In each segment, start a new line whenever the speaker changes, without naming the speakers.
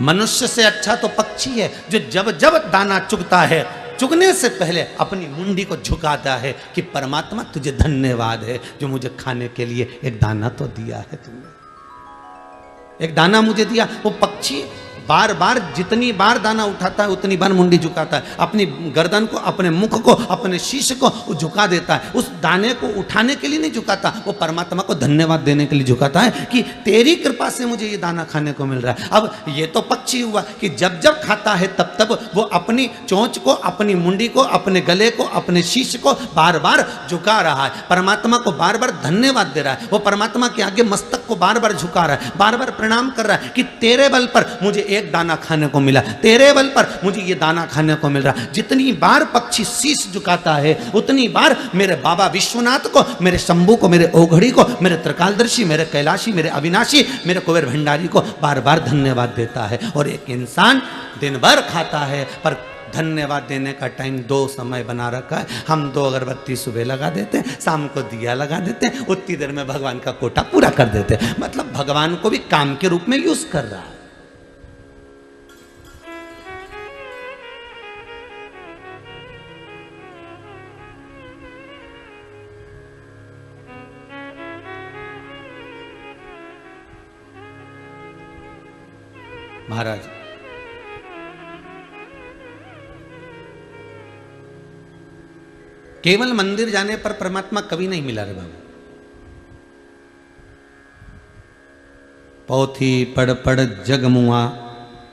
मनुष्य से अच्छा तो पक्षी है जो जब जब दाना चुगता है, चुगने से पहले अपनी मुंडी को झुकाता है कि परमात्मा तुझे धन्यवाद है जो मुझे खाने के लिए एक दाना तो दिया है तुमने, एक दाना मुझे दिया। वो पक्षी बार बार जितनी बार दाना उठाता है उतनी बार मुंडी झुकाता है, अपनी गर्दन को, अपने मुख को, अपने शीश को वो झुका देता है। उस दाने को उठाने के लिए नहीं झुकाता, वो परमात्मा को धन्यवाद देने के लिए झुकाता है कि तेरी कृपा से मुझे ये दाना खाने को मिल रहा है। अब ये तो पक्षी हुआ कि जब जब खाता है तब तब वो अपनी चोंच को, अपनी मुंडी को, अपने गले को, अपने शीश को बार बार झुका रहा है, परमात्मा को बार बार धन्यवाद दे रहा है। वो परमात्मा के आगे मस्तक को बार बार झुका रहा है, बार बार प्रणाम कर रहा है कि तेरे बल पर मुझे एक दाना खाने को मिला, तेरे बल पर मुझे ये दाना खाने को मिल रहा। जितनी बार पक्षी शीश झुकाता है उतनी बार मेरे बाबा विश्वनाथ को, मेरे शंभू को, मेरे ओघड़ी को, मेरे त्रिकालदर्शी, मेरे कैलाशी, मेरे अविनाशी, मेरे कुबेर भंडारी को बार बार धन्यवाद देता है। और एक इंसान दिन भर खाता है पर धन्यवाद देने का टाइम 2 समय बना रखा है। हम 2 अगरबत्ती सुबह लगा देते हैं, शाम को दिया लगा देते हैं, उतनी देर में भगवान का कोटा पूरा कर देते हैं। मतलब भगवान को भी काम के रूप में यूज कर रहा है। महाराज केवल मंदिर जाने पर परमात्मा कभी नहीं मिला रे बाबू। पोथी पढ़ पढ़ जग मुआ,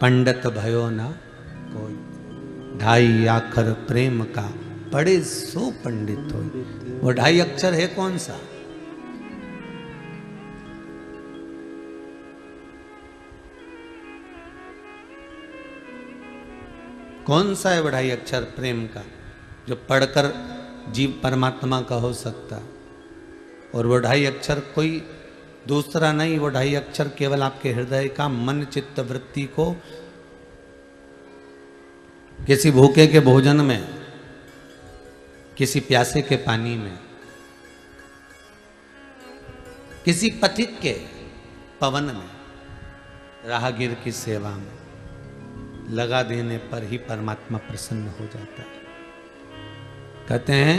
पंडित भयो ना कोई, 2.5 अक्षर प्रेम का पढ़े सो पंडित हो। वो 2.5 अक्षर है कौन सा? कौन सा है वो 2.5 अक्षर प्रेम का जो पढ़कर जीव परमात्मा का हो सकता? और वो 2.5 अक्षर कोई दूसरा नहीं, वो 2.5 अक्षर केवल आपके हृदय का मन चित्त वृत्ति को किसी भूखे के भोजन में, किसी प्यासे के पानी में, किसी पथिक के पवन में, राहगीर की सेवा में लगा देने पर ही परमात्मा प्रसन्न हो जाता है। कहते हैं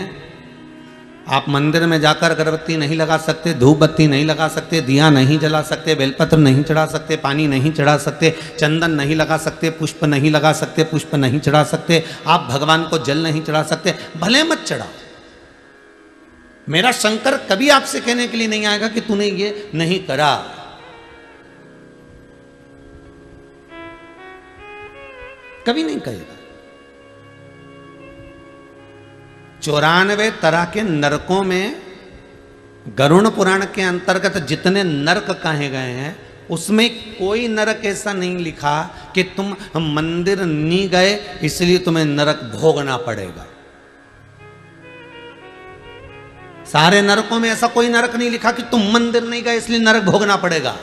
आप मंदिर में जाकर अगरबत्ती नहीं लगा सकते, धूप बत्ती नहीं लगा सकते, दिया नहीं जला सकते, बेलपत्र नहीं चढ़ा सकते, पानी नहीं चढ़ा सकते, चंदन नहीं लगा सकते, पुष्प नहीं लगा सकते, पुष्प नहीं चढ़ा सकते, आप भगवान को जल नहीं चढ़ा सकते। भले मत चढ़ाओ, मेरा शंकर कभी आपसे कहने के लिए नहीं आएगा कि तूने ये नहीं करा। कभी नहीं कहेगा। 94 तरह के नरकों में गरुड़ पुराण के अंतर्गत जितने नरक कहे गए हैं उसमें कोई नरक ऐसा नहीं लिखा कि तुम मंदिर नहीं गए इसलिए तुम्हें नरक भोगना पड़ेगा। सारे नरकों में ऐसा कोई नरक नहीं लिखा कि तुम मंदिर नहीं गए इसलिए नरक भोगना पड़ेगा।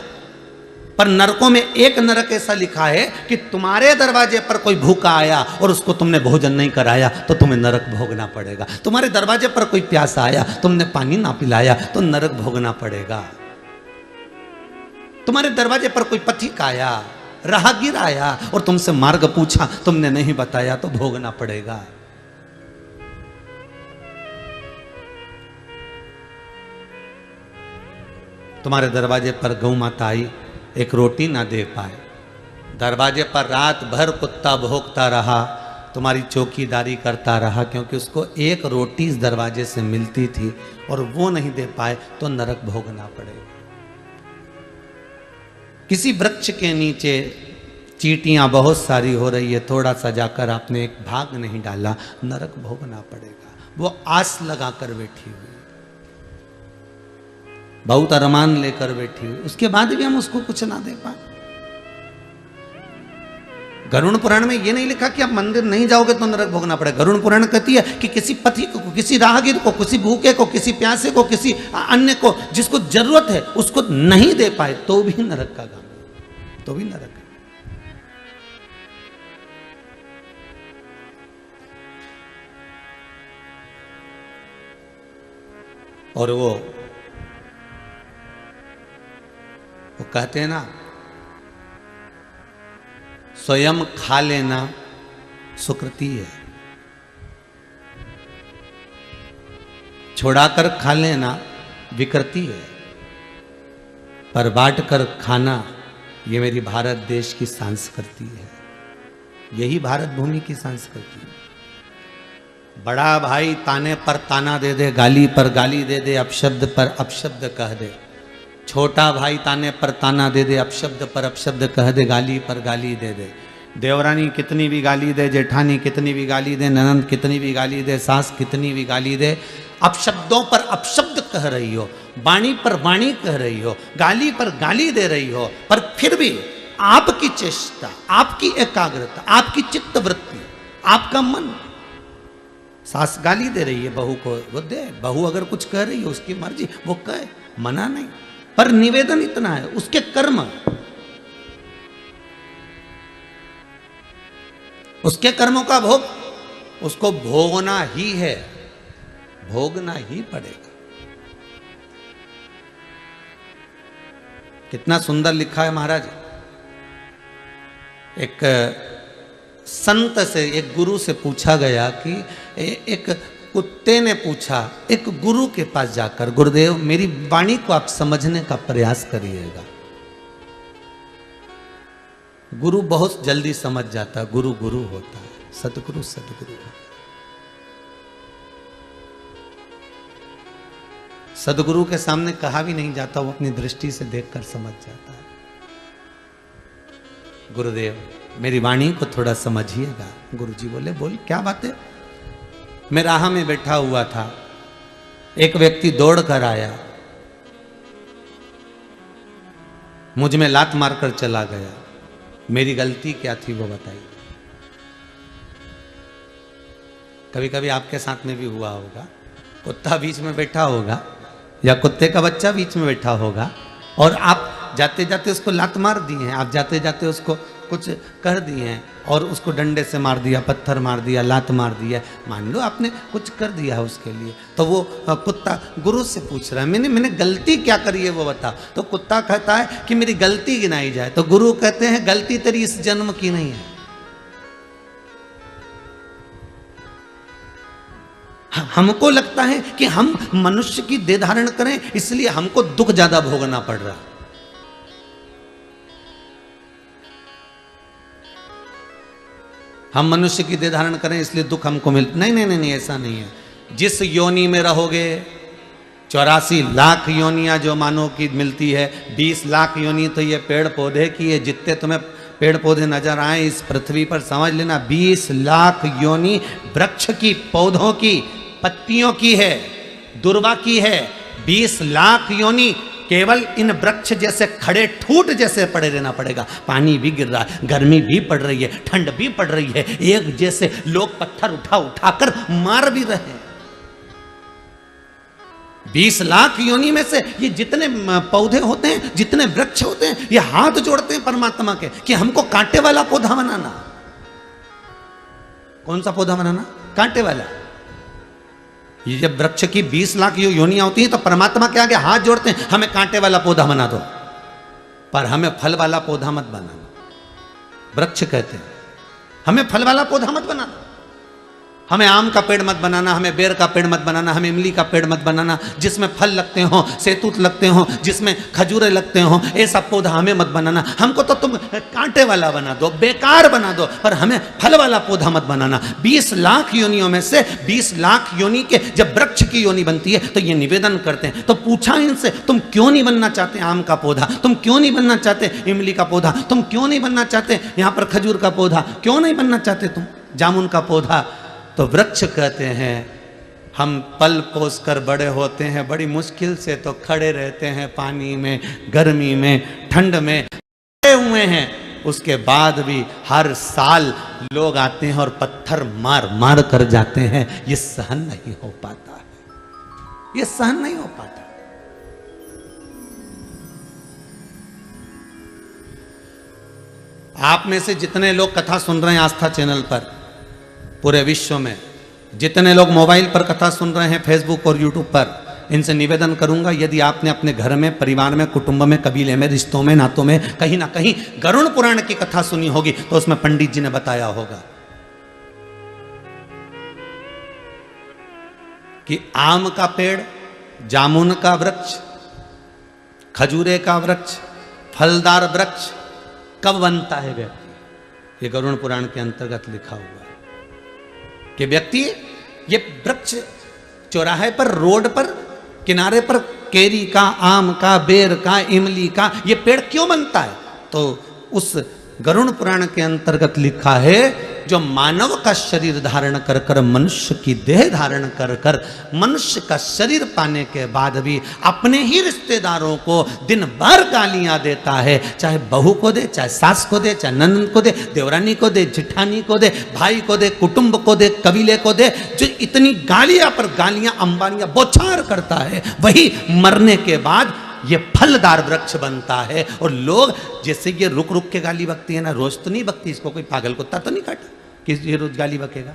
पर नरकों में एक नरक ऐसा लिखा है कि तुम्हारे दरवाजे पर कोई भूखा आया और उसको तुमने भोजन नहीं कराया तो तुम्हें नरक भोगना पड़ेगा। तुम्हारे दरवाजे पर कोई प्यासा आया, तुमने पानी ना पिलाया तो नरक भोगना पड़ेगा। तुम्हारे दरवाजे पर कोई पथिक आया, राहगीर आया और तुमसे मार्ग पूछा, तुमने नहीं बताया तो भोगना पड़ेगा। तुम्हारे दरवाजे पर गौ माता आई, एक रोटी ना दे पाए, दरवाजे पर रात भर कुत्ता भौंकता रहा, तुम्हारी चौकीदारी करता रहा क्योंकि उसको एक रोटी इस दरवाजे से मिलती थी और वो नहीं दे पाए तो नरक भोगना पड़ेगा। किसी वृक्ष के नीचे चींटियां बहुत सारी हो रही है, थोड़ा सा जाकर आपने एक भाग नहीं डाला, नरक भोगना पड़ेगा। वो आस लगाकर बैठी हुई, बहुत अरमान लेकर बैठी हुई, उसके बाद भी हम उसको कुछ ना दे पाए। गरुड़ पुराण में ये नहीं लिखा कि आप मंदिर नहीं जाओगे तो नरक भोगना पड़ेगा। गरुड़ पुराण कहती है कि किसी पथिक को, किसी राहगीर को, किसी भूखे को, किसी प्यासे को, किसी अन्य को जिसको जरूरत है उसको नहीं दे पाए तो भी नरक का काम, तो भी नरक है। और वो कहते हैं ना स्वयं खा लेना सुकृति है, छोड़ाकर खा लेना विकृति है, पर बांट कर खाना ये मेरी भारत देश की संस्कृति है। यही भारत भूमि की संस्कृति है। बड़ा भाई ताने पर ताना दे दे, गाली पर गाली दे दे, अपशब्द पर अपशब्द कह दे। छोटा भाई ताने पर ताना दे दे, अपशब्द पर अपशब्द कह दे, गाली पर गाली दे दे। देवरानी कितनी भी गाली दे, जेठानी कितनी भी गाली दे, ननंद कितनी भी गाली दे, सास कितनी भी गाली दे, अपशब्दों पर अपशब्द कह रही हो, वाणी पर वाणी कह रही हो, गाली पर गाली दे रही हो, पर फिर भी आपकी चेष्टा, आपकी एकाग्रता, आपकी चित्त वृत्ति, आपका मन, सास गाली दे रही है बहू को, वो दे। बहू अगर कुछ कह रही है उसकी मर्जी, वो कहे, मना नहीं, पर निवेदन इतना है, उसके कर्म, उसके कर्मों का भोग उसको भोगना ही है, भोगना ही पड़ेगा। कितना सुंदर लिखा है महाराज। एक संत से, एक गुरु से पूछा गया कि एक कुत्ते ने पूछा एक गुरु के पास जाकर, गुरुदेव मेरी वाणी को आप समझने का प्रयास करिएगा। गुरु बहुत जल्दी समझ जाता है, गुरु गुरु होता है, सतगुरु सतगुरु होता है। सदगुरु के सामने कहा भी नहीं जाता, वो अपनी दृष्टि से देखकर समझ जाता है। गुरुदेव मेरी वाणी को थोड़ा समझिएगा। गुरुजी बोले, बोल क्या बात है। मैं राह में बैठा हुआ था, एक व्यक्ति दौड़ कर आया, मुझ में लात मारकर चला गया। मेरी गलती क्या थी वो बताइए। कभी कभी आपके साथ में भी हुआ होगा, कुत्ता बीच में बैठा होगा या कुत्ते का बच्चा बीच में बैठा होगा और आप जाते जाते उसको लात मार दी है, आप जाते जाते उसको कुछ कर दिए हैं और उसको डंडे से मार दिया, पत्थर मार दिया, लात मार दिया, मान लो आपने कुछ कर दिया है उसके लिए, तो वो कुत्ता गुरु से पूछ रहा है मैंने गलती क्या करी है वो बता। तो कुत्ता कहता है कि मेरी गलती गिनाई जाए, तो गुरु कहते हैं गलती तेरी इस जन्म की नहीं है। हमको लगता है कि हम मनुष्य की देह धारण करें इसलिए हमको दुख ज्यादा भोगना पड़ रहा। हम मनुष्य की देह धारण करें इसलिए दुख हमको मिलता, नहीं नहीं नहीं, ऐसा नहीं है। जिस योनि में रहोगे, 84 लाख योनियां जो मानव की मिलती है, 20 लाख योनि तो ये पेड़ पौधे की है। जितने तुम्हें पेड़ पौधे नजर आए इस पृथ्वी पर, समझ लेना 20 लाख योनि वृक्ष की, पौधों की, पत्तियों की है, दुर्वा की है। 20 लाख योनि केवल इन वृक्ष जैसे खड़े ठूट जैसे पड़े रहना पड़ेगा। पानी भी गिर रहा है, गर्मी भी पड़ रही है, ठंड भी पड़ रही है, एक जैसे लोग पत्थर उठा उठाकर मार भी रहे हैं। 20 लाख योनि में से ये जितने पौधे होते हैं, जितने वृक्ष होते हैं, ये हाथ जोड़ते हैं परमात्मा के कि हमको कांटे वाला पौधा बनाना। कौन सा पौधा बनाना? कांटे वाला। ये जब वृक्ष की 20 लाख योनियां होती हैं तो परमात्मा के आगे हाथ जोड़ते हैं, हमें कांटे वाला पौधा बना दो, पर हमें फल वाला पौधा मत बनाना। वृक्ष कहते हैं हमें फल वाला पौधा मत बनाना, हमें आम का पेड़ मत बनाना, हमें बेर का पेड़ मत बनाना, हमें इमली का पेड़ मत बनाना, जिसमें फल लगते हो, सेतूत लगते हो, जिसमें खजूरे लगते हो, ऐसा पौधा हमें मत बनाना। हमको तो तुम कांटे वाला बना दो, बेकार बना दो, पर हमें फल वाला पौधा मत बनाना। 20 लाख योनियों में से 20 लाख योनि के जब वृक्ष की योनि बनती है तो ये निवेदन करते हैं। तो पूछा इनसे, तुम क्यों नहीं बनना चाहते आम का पौधा, तुम क्यों नहीं बनना चाहते इमली का पौधा, तुम क्यों नहीं बनना चाहते यहाँ पर खजूर का पौधा, क्यों नहीं बनना चाहते तुम जामुन का पौधा? तो वृक्ष कहते हैं हम पल पोस कर बड़े होते हैं, बड़ी मुश्किल से तो खड़े रहते हैं, पानी में, गर्मी में, ठंड में खड़े हुए हैं, उसके बाद भी हर साल लोग आते हैं और पत्थर मार मार कर जाते हैं। ये सहन नहीं हो पाता है, ये सहन नहीं हो पाता। आप में से जितने लोग कथा सुन रहे हैं आस्था चैनल पर, पूरे विश्व में जितने लोग मोबाइल पर कथा सुन रहे हैं, फेसबुक और यूट्यूब पर, इनसे निवेदन करूंगा, यदि आपने अपने घर में, परिवार में, कुटुंब में, कबीले में, रिश्तों में, नातों में कहीं ना कहीं गरुड़ पुराण की कथा सुनी होगी तो उसमें पंडित जी ने बताया होगा कि आम का पेड़, जामुन का वृक्ष, खजूरे का वृक्ष, फलदार वृक्ष कब बनता है व्यक्ति। ये गरुड़ पुराण के अंतर्गत लिखा हुआ है कि व्यक्ति ये वृक्ष चौराहे पर, रोड पर, किनारे पर केरी का, आम का, बेर का, इमली का ये पेड़ क्यों बनता है। तो उस गरुड़ पुराण के अंतर्गत लिखा है जो मानव का शरीर धारण कर कर, मनुष्य की देह धारण कर कर, मनुष्य का शरीर पाने के बाद भी अपने ही रिश्तेदारों को दिन भर गालियां देता है, चाहे बहू को दे, चाहे सास को दे, चाहे ननद को दे, देवरानी को दे, जिठानी को दे, भाई को दे, कुटुंब को दे, कबीले को दे, जो इतनी गालियां पर गालियां अंबानियां बौछार करता है, वही मरने के बाद ये फलदार वृक्ष बनता है। और लोग जैसे ये रुक रुक के गाली बकती है ना, रोज तो नहीं बकती, इसको कोई पागल कुत्ता तो नहीं काटा कि ये रोज गाली बकेगा,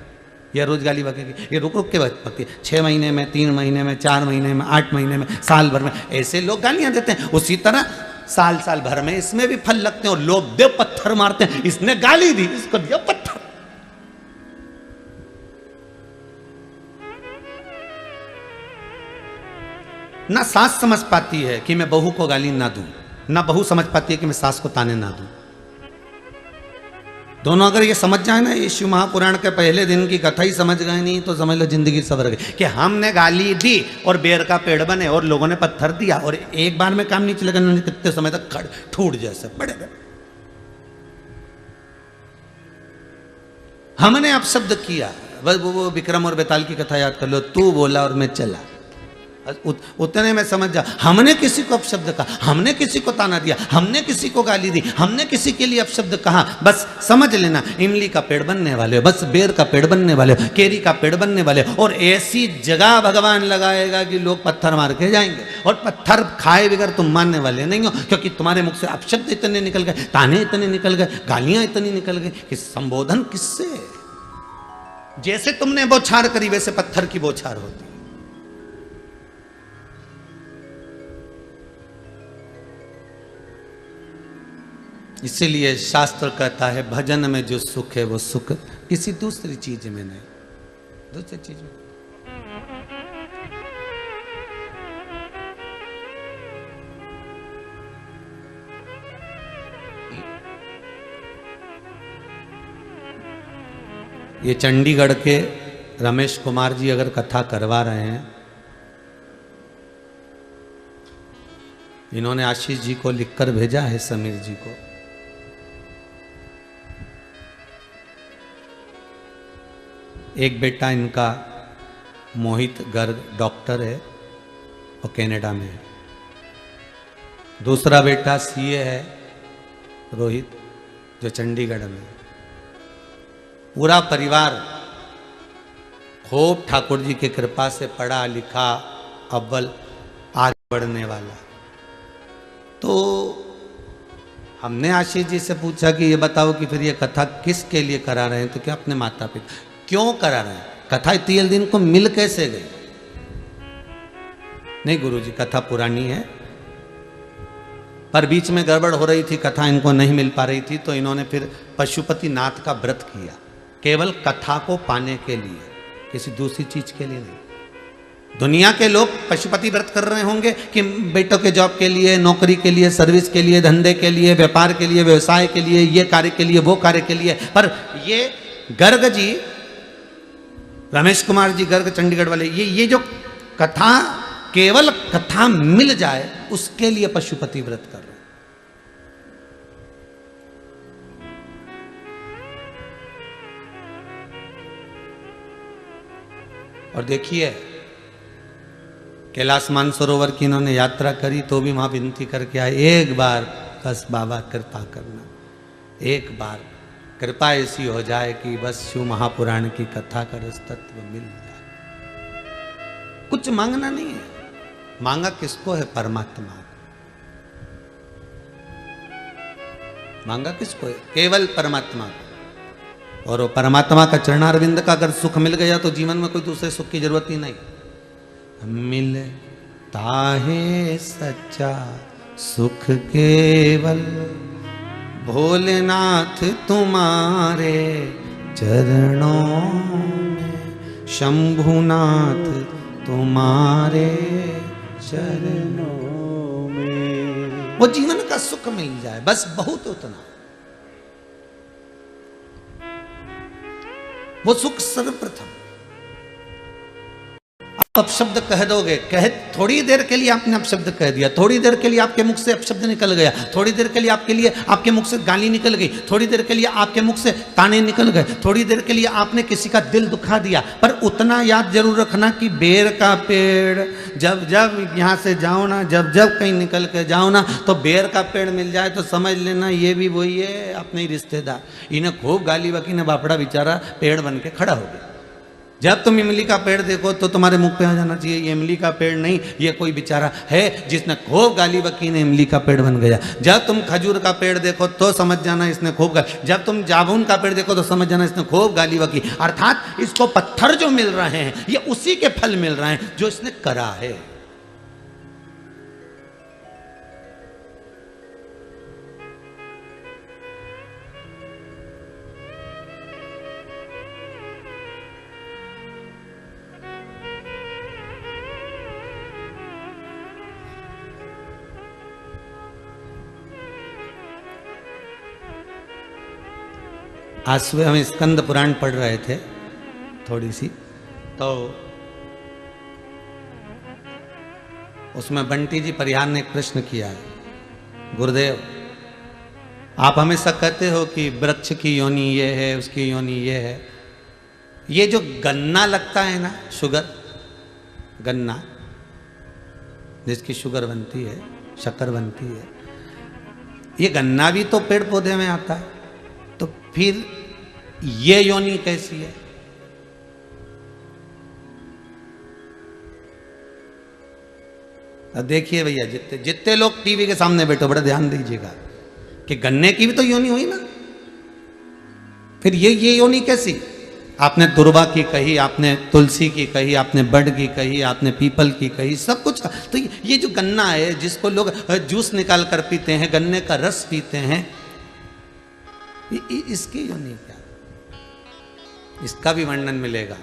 ये रोज गाली बकेगी, ये रुक रुक के बकती है। 6 महीने में, 3 महीने में, 4 महीने में, 8 महीने में, साल भर में, ऐसे लोग गालियां देते हैं। उसी तरह साल साल भर में इसमें भी फल लगते हैं और लोग दे पत्थर मारते हैं, इसने गाली दी, इसको दिया पत्थर। ना सास समझ पाती है कि मैं बहू को गाली ना दूं, ना बहू समझ पाती है कि मैं सास को ताने ना दूं। दोनों अगर ये समझ जाए ना, ये शिव महापुराण के पहले दिन की कथा ही समझ गए नहीं तो समझ लो जिंदगी सवर गई। कि हमने गाली दी और बेर का पेड़ बने और लोगों ने पत्थर दिया और एक बार में काम नहीं चलेगा, कितने समय तक खड़ ठूट जैसे पड़ेगा। हमने अपशब्द किया, बस वो विक्रम और बेताल की कथा याद कर लो, तू बोला और मैं चला, उतने में समझ जा। हमने किसी को अपशब्द कहा, हमने किसी को ताना दिया, हमने किसी को गाली दी, हमने किसी के लिए अपशब्द कहा, बस समझ लेना इमली का पेड़ बनने वाले हो, बस बेर का पेड़ बनने वाले हो, केरी का पेड़ बनने वाले हो। और ऐसी जगह भगवान लगाएगा कि लोग पत्थर मार के जाएंगे और पत्थर खाए बगैर तुम मानने वाले नहीं हो, क्योंकि तुम्हारे मुख से अपशब्द इतने निकल गए, ताने इतने निकल गए, गालियां इतनी निकल गई कि संबोधन किससे। जैसे तुमने बौछार करी वैसे पत्थर की बौछार होती। इसीलिए शास्त्र कहता है भजन में जो सुख है वो सुख किसी दूसरी चीज में नहीं, दूसरी चीज में। ये चंडीगढ़ के रमेश कुमार जी अगर कथा करवा रहे हैं, इन्होंने आशीष जी को लिखकर भेजा है, समीर जी को। एक बेटा इनका मोहित गर्ग डॉक्टर है, वो कनाडा में है। दूसरा बेटा सीए है रोहित, जो चंडीगढ़ में है। पूरा परिवार खूब ठाकुर जी की कृपा से पढ़ा लिखा, अव्वल आगे बढ़ने वाला। तो हमने आशीष जी से पूछा कि ये बताओ कि फिर ये कथा किसके लिए करा रहे हैं, तो क्या अपने माता पिता क्यों करा रहे हैं, कथा इतने दिन को मिल कैसे गई। नहीं गुरुजी, कथा पुरानी है पर बीच में गड़बड़ हो रही थी, कथा इनको नहीं मिल पा रही थी, तो इन्होंने फिर पशुपति नाथ का व्रत किया, केवल कथा को पाने के लिए, किसी दूसरी चीज के लिए नहीं। दुनिया के लोग पशुपति व्रत कर रहे होंगे कि बेटों के जॉब के लिए, नौकरी के लिए, सर्विस के लिए, धंधे के लिए, व्यापार के लिए, व्यवसाय के लिए, ये कार्य के लिए, वो कार्य के लिए। पर ये गर्ग जी, रमेश कुमार जी गर्ग चंडीगढ़ वाले, ये जो कथा, केवल कथा मिल जाए उसके लिए पशुपति व्रत कर रहे हैं। और देखिए कैलाश मानसरोवर की इन्होंने यात्रा करी तो भी वहां विनती करके आए, एक बार बस बाबा कृपा करना, एक बार कृपा ऐसी हो जाए कि बस शिव महापुराण की कथा का रस तत्व मिल जाए। कुछ मांगना नहीं है, मांगा किसको है, परमात्मा। मांगा किसको है, केवल परमात्मा को। और वो परमात्मा का चरणारविंद का अगर सुख मिल गया तो जीवन में कोई दूसरे सुख की जरूरत ही नहीं। मिले ताहे सच्चा सुख केवल, भोलेनाथ तुम्हारे चरणों में, शंभुनाथ तुम्हारे चरणों में। वो जीवन का सुख मिल जाए बस, बहुत उतना। वो सुख सर्वप्रथम। आप अपशब्द कह दोगे, कहे थोड़ी देर के लिए आपने अपशब्द कह दिया, थोड़ी देर के लिए आपके मुख से अपशब्द निकल गया, थोड़ी देर के लिए आपके मुख से गाली निकल गई, थोड़ी देर के लिए आपके मुख से ताने निकल गए, थोड़ी देर के लिए आपने किसी का दिल दुखा दिया, पर उतना याद जरूर रखना कि बेर का पेड़ जब जब यहाँ से जाओ ना, जब जब कहीं निकल के जाओ ना, तो बेर का पेड़ मिल जाए तो समझ लेना ये भी वही है, अपने ही रिश्तेदार। इन्हें खूब गाली बकी ने बापड़ा बेचारा पेड़ बन के खड़ा हो गया। जब तुम इमली का पेड़ देखो तो तुम्हारे मुख पे आ जाना चाहिए ये इमली का पेड़ नहीं, ये कोई बेचारा है जिसने खूब गाली बकी ने इमली का पेड़ बन गया। जब तुम खजूर का पेड़ देखो तो समझ जाना इसने खूब गाली, जब तुम जामुन का पेड़ देखो तो समझ जाना इसने खूब गाली बकी। अर्थात इसको पत्थर जो मिल रहे हैं ये उसी के फल मिल रहे हैं जो इसने करा है। आज सुबह हम स्कंद पुराण पढ़ रहे थे थोड़ी सी, तो उसमें बंटी जी परिहार ने एक प्रश्न किया है, गुरुदेव आप हमेशा कहते हो कि वृक्ष की योनि ये है, उसकी योनि ये है, ये जो गन्ना लगता है ना, शुगर, गन्ना जिसकी शुगर बनती है, शक्कर बनती है, ये गन्ना भी तो पेड़ पौधे में आता है, तो फिर ये योनि कैसी है? अब देखिए भैया, जितने लोग टीवी के सामने बैठो बड़ा ध्यान दीजिएगा कि गन्ने की भी तो योनि हुई ना, फिर ये योनि कैसी? आपने दुर्वा की कही, आपने तुलसी की कही, आपने बड़ की कही, आपने पीपल की कही, सब कुछ। तो ये जो गन्ना है जिसको लोग जूस निकाल कर पीते हैं, गन्ने का रस पीते हैं, इसकी योनि क्या? इसका भी वर्णन मिलेगा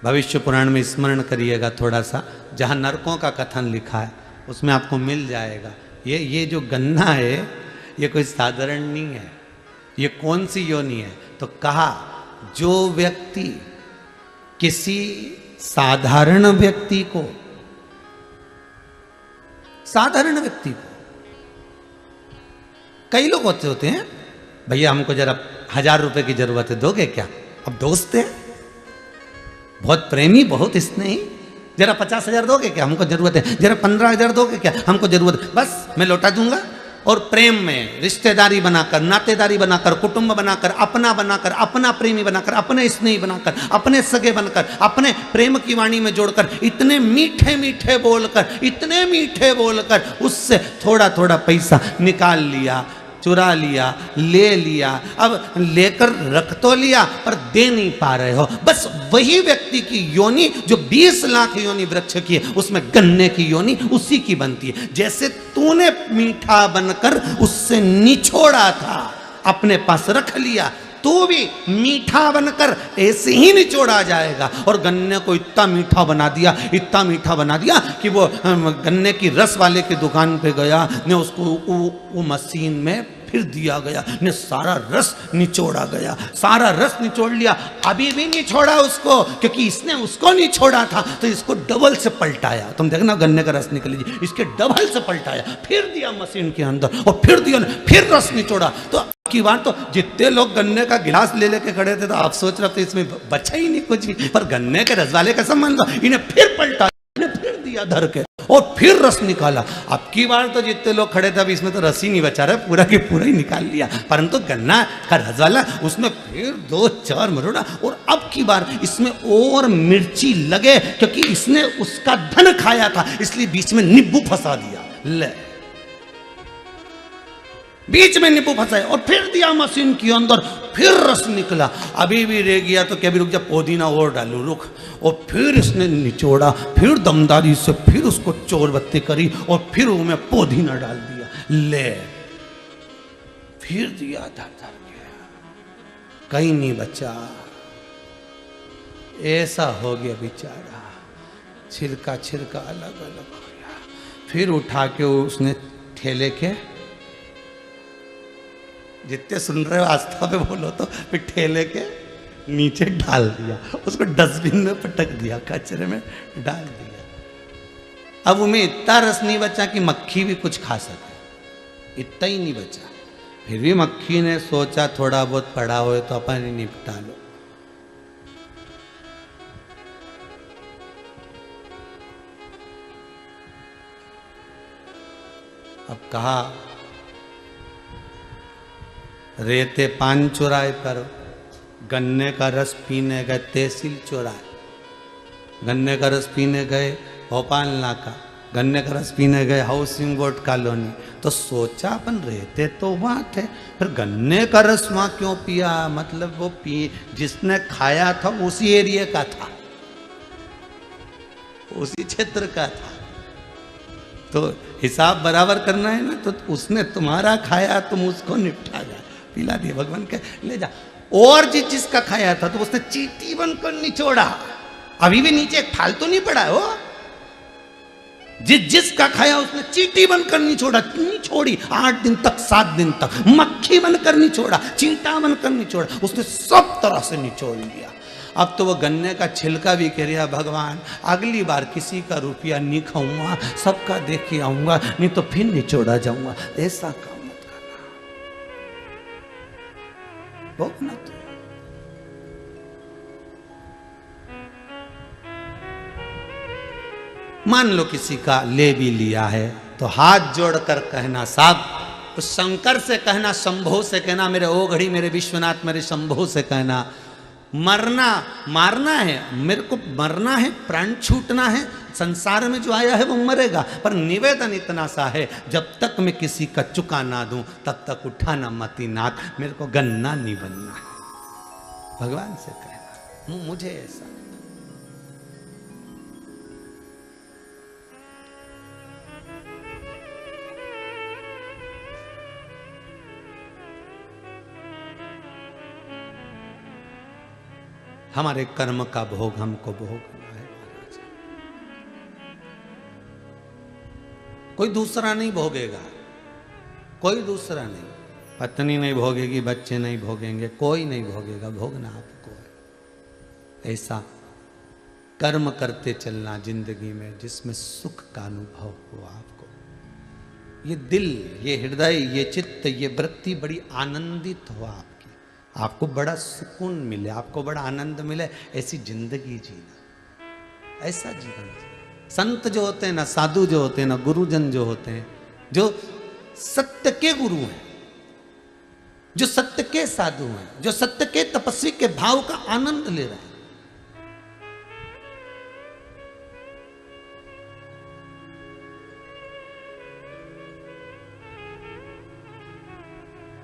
भविष्य पुराण में, स्मरण करिएगा थोड़ा सा, जहां नरकों का कथन लिखा है उसमें आपको मिल जाएगा। ये जो गन्ना है ये कोई साधारण नहीं है। ये कौन सी योनि है? तो कहा जो व्यक्ति किसी साधारण व्यक्ति को, साधारण व्यक्ति को, कई लोग होते हैं भैया हमको जरा 1000 रुपए की जरूरत है, दोगे क्या? अब दोस्त है, बहुत प्रेमी, बहुत स्नेही, जरा 50,000 दोगे क्या? हमको जरूरत है। जरा 15,000 दोगे क्या? हमको जरूरत है। बस मैं लौटा दूंगा। और प्रेम में रिश्तेदारी बनाकर, नातेदारी बनाकर, कुटुंब बनाकर, अपना बनाकर, अपना प्रेमी बनाकर, अपने स्नेही बनाकर, अपने सगे बनकर, अपने प्रेम की वाणी में जोड़कर, इतने मीठे मीठे बोलकर, इतने मीठे बोलकर उससे थोड़ा थोड़ा पैसा निकाल लिया, चुरा लिया, ले लिया। अब लेकर रख तो लिया पर दे नहीं पा रहे हो। बस वही व्यक्ति की योनि जो 20 लाख योनि वृक्ष की है, उसमें गन्ने की योनि उसी की बनती है। जैसे तूने मीठा बनकर उससे निछोड़ा था, अपने पास रख लिया, तू भी मीठा बनकर ऐसे ही निचोड़ा जाएगा। और गन्ने को इतना मीठा बना दिया, इतना मीठा बना दिया कि वो गन्ने की रस वाले की दुकान पे गया ने उसको वो मशीन में फिर दिया गया, ने सारा रस निचोड़ा गया, सारा रस निचोड़ लिया। अभी भी नहीं छोड़ा उसको, क्योंकि इसने उसको नहीं छोड़ा था, तो इसको डबल से पलटाया। तुम देखना गन्ने का रस निकल लीजिए, इसके डबल से पलटाया, फिर दिया मशीन के अंदर और फिर दिया, फिर रस निचोड़ा। तो की बात, तो जितने लोग गन्ने का गिलास ले लेके खड़े थे तो आप सोच रहे थे इसमें बचा ही नहीं कुछ भी, पर गन्ने के रस वाले का संबंध, इन्हें फिर पलटा, इन्हें फिर दिया धर के और फिर रस निकाला। अब की बार तो जितने लोग खड़े थे अब इसमें तो रस ही नहीं बचा रहा, पूरा की पूरा ही निकाल लिया। परंतु गन्ना का रस वाला उसमें फिर 2-4 मरोड़ा, और अब की बार इसमें और मिर्ची लगे, क्योंकि इसने उसका धन खाया था, इसलिए बीच में नींबू फंसा दिया। ले बीच में नींबू फंसाए और फिर दिया मशीन के अंदर, फिर रस निकला। अभी भी रह गया तो क्या भी रुक जा, पुदीना और डालू, रुक। और फिर इसने निचोड़ा, फिर दमदारी से फिर उसको चोरबत्ती करी और फिर वो में पुदीना डाल दिया, ले फिर दिया धर धर के, कहीं नहीं बचा। ऐसा हो गया बेचारा, छिलका छिलका अलग अलग हो गया। फिर उठा के उसने ठेले के, जितने सुन रहे हो आस्था पे बोलो तो, फिर ठेले के नीचे डाल दिया, उसको डस्टबिन में पटक दिया, कचरे में डाल दिया। अब उनमें इतना रस नहीं बचा कि मक्खी भी कुछ खा सके, इतना ही नहीं बचा। फिर भी मक्खी ने सोचा थोड़ा बहुत पड़ा हो तो अपन ही निपटा लो। अब कहा रेते पान चुराए पर गन्ने का रस पीने गए तहसील चुराए। गन्ने का रस पीने गए भोपाल नाका, गन्ने का रस पीने गए हाउसिंग बोर्ड कॉलोनी। तो सोचा अपन रहते तो वहाँ थे, फिर गन्ने का रस वहाँ क्यों पिया? मतलब वो जिसने खाया था उसी एरिया का था, उसी क्षेत्र का था, तो हिसाब बराबर करना है ना। तो उसने तुम्हारा खाया, तुम उसको निपटा जा, पिला दिया, भगवान के ले जा। और जिसका खाया था तो उसने चींटी बनकर निचोड़ा, अभी भी नीचे एक फालतू नहीं पड़ा है वो। जिसका खाया उसने चींटी बनकर निचोड़ा, नहीं छोड़ी 8 दिन तक 7 दिन तक, मक्खी बनकर निचोड़ा, चींटा बनकर निचोड़ा, उसने सब तरह से निचोड़ लिया। अब तो वो गन्ने का छिलका भी कह रहा, भगवान अगली बार किसी का रुपया नहीं खाऊंगा, सबका देख के आऊंगा, नहीं तो फिर निचोड़ा जाऊंगा। ऐसा काम मत करना, भोगना तो। मान लो किसी का ले भी लिया है तो हाथ जोड़कर कहना, साहब उस शंकर से कहना, शंभो से कहना, मेरे ओ घड़ी, मेरे विश्वनाथ, मेरे शंभो से कहना, मरना मारना है, मेरे को मरना है, प्राण छूटना है, संसार में जो आया है वो मरेगा, पर निवेदन इतना सा है, जब तक मैं किसी का चुका ना दूं तब तक उठाना मती नाक, मेरे को गन्ना नहीं बनना है। भगवान से कहना, मुझे ऐसा। हमारे कर्म का भोग हमको भोगना है महाराज, कोई दूसरा नहीं भोगेगा, कोई दूसरा नहीं, पत्नी नहीं भोगेगी, बच्चे नहीं भोगेंगे, कोई नहीं भोगेगा, भोगना आपको है। ऐसा कर्म करते चलना जिंदगी में जिसमें सुख का अनुभव हो आपको। ये दिल, ये हृदय, ये चित्त, ये वृत्ति बड़ी आनंदित हो आपकी, आपको बड़ा सुकून मिले, आपको बड़ा आनंद मिले, ऐसी जिंदगी जीना, ऐसा जीवन जीना। संत जो होते हैं ना, साधु जो होते हैं ना, गुरुजन जो होते हैं, जो सत्य के गुरु हैं, जो सत्य के साधु हैं, जो सत्य के तपस्वी के भाव का आनंद ले रहे हैं,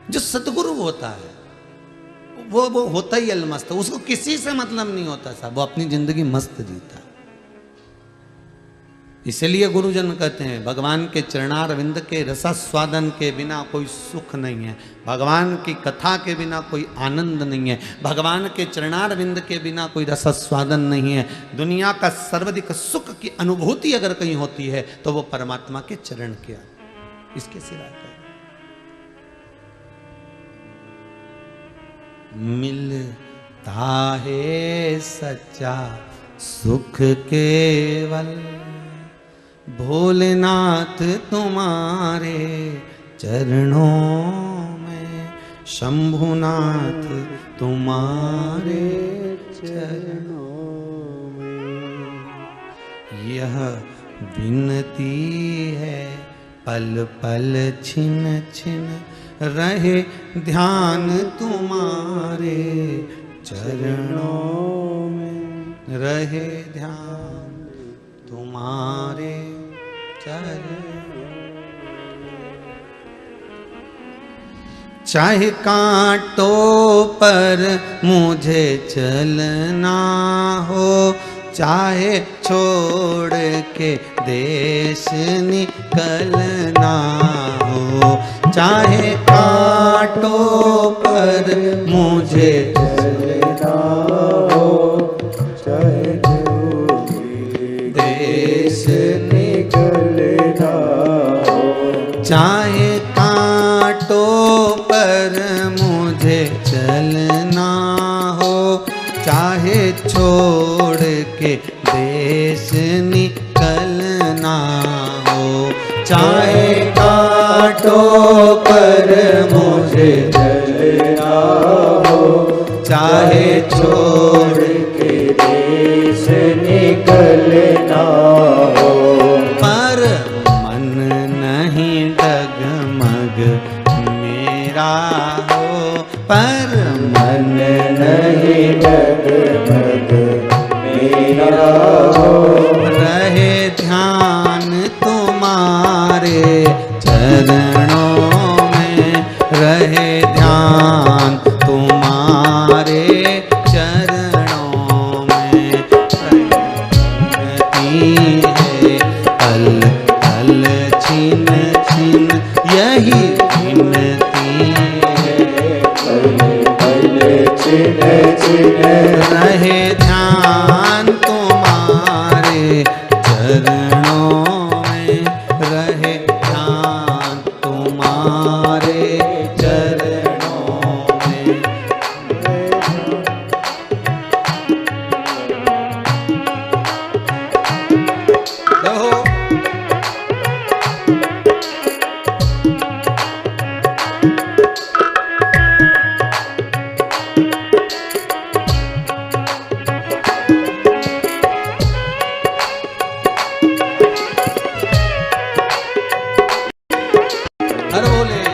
जो सतगुरु होता है वो होता ही अलमस्त, उसको किसी से मतलब नहीं होता साहब, वो अपनी जिंदगी मस्त जीता। इसलिए गुरुजन कहते हैं भगवान के चरणारविंद के रसास्वादन के बिना कोई सुख नहीं है, भगवान की कथा के बिना कोई आनंद नहीं है, भगवान के चरणारविंद के बिना कोई रसास्वादन नहीं है। दुनिया का सर्वाधिक सुख की अनुभूति अगर कहीं होती है तो वो परमात्मा के चरण के, इसके सिवा मिलता है सच्चा सुख केवल भोलेनाथ तुम्हारे चरणों में, शंभुनाथ तुम्हारे चरणों में। यह विनती है पल पल छिन छिन रहे ध्यान तुम्हारे चरणों में, रहे ध्यान तुम्हारे चरणों। चाहे कांटों पर मुझे चलना हो, चाहे छोड़ के देश निकलना हो, चाहे कांटों पर मुझे चलना हो, चाहे देश निकलना हो, चाहे कांटों पर मुझे चलना हो, चाहे छोड़ के देश निकलना हो, चाहे कांटों पर मुझे चलना हो, चाहे छोड़ के देश निकलना हो, पर मन नहीं डगमग मेरा हो, पर मन नहीं डगमग मेरा हो, रहे ध्यान तुम्हारे चरणों में, रहे ध्यान तुम्हारे चरणों में, है पल पल छिन छिन यही गिनती है, पल पल छिन छिन रहे ध्यान तुम्हारे चरणों में, रहे ध्यान तुम्हारे चरणों में। कहो हर बोले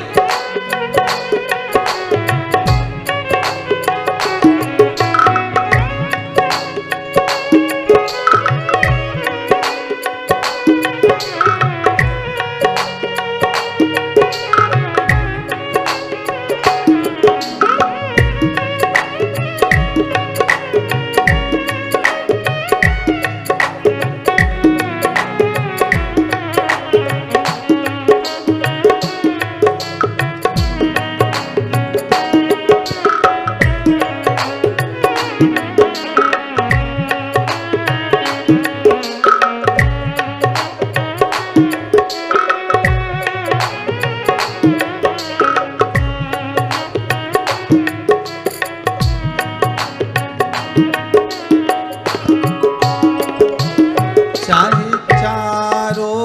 चाहे चारों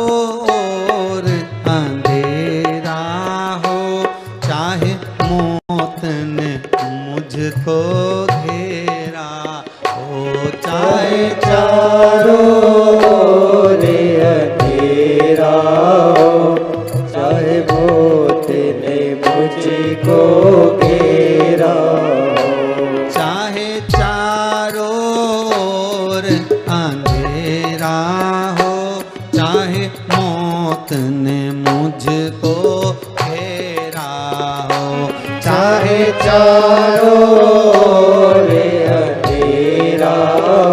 ओर अंधेरा हो, चाहे मौत ने मुझको घेरा हो, चाहे चारों ओर अंधेरा हो, चाहे मौत ने मुझको घेरा हो, चाहे चारों ओर अंधेरा हो, चाहे मौत ने मुझको घेरा हो, चाहे चारों ओर अंधेरा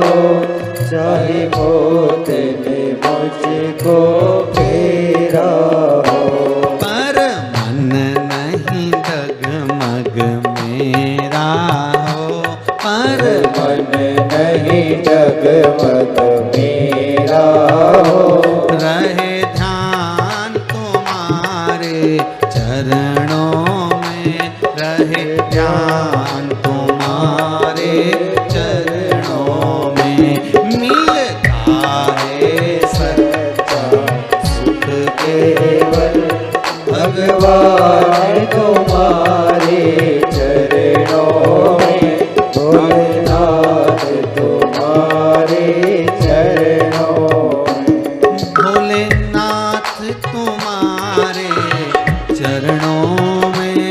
हो, चाहे मौत ने मुझको घेरा हो, पर मन नहीं डगमग मेरा हो, पर मन नहीं डगमग मेरा हो, रहे ध्यान तुम्हारे चरणों में, रहे ध्यान तुम्हारे चरणों में, मिलता है सच्चा सुख केवल भगवान तुम्हारे चरणों में, भोलेनाथ तुम्हारे चरणों में, भोलेनाथ तुम्हारे चरणों में,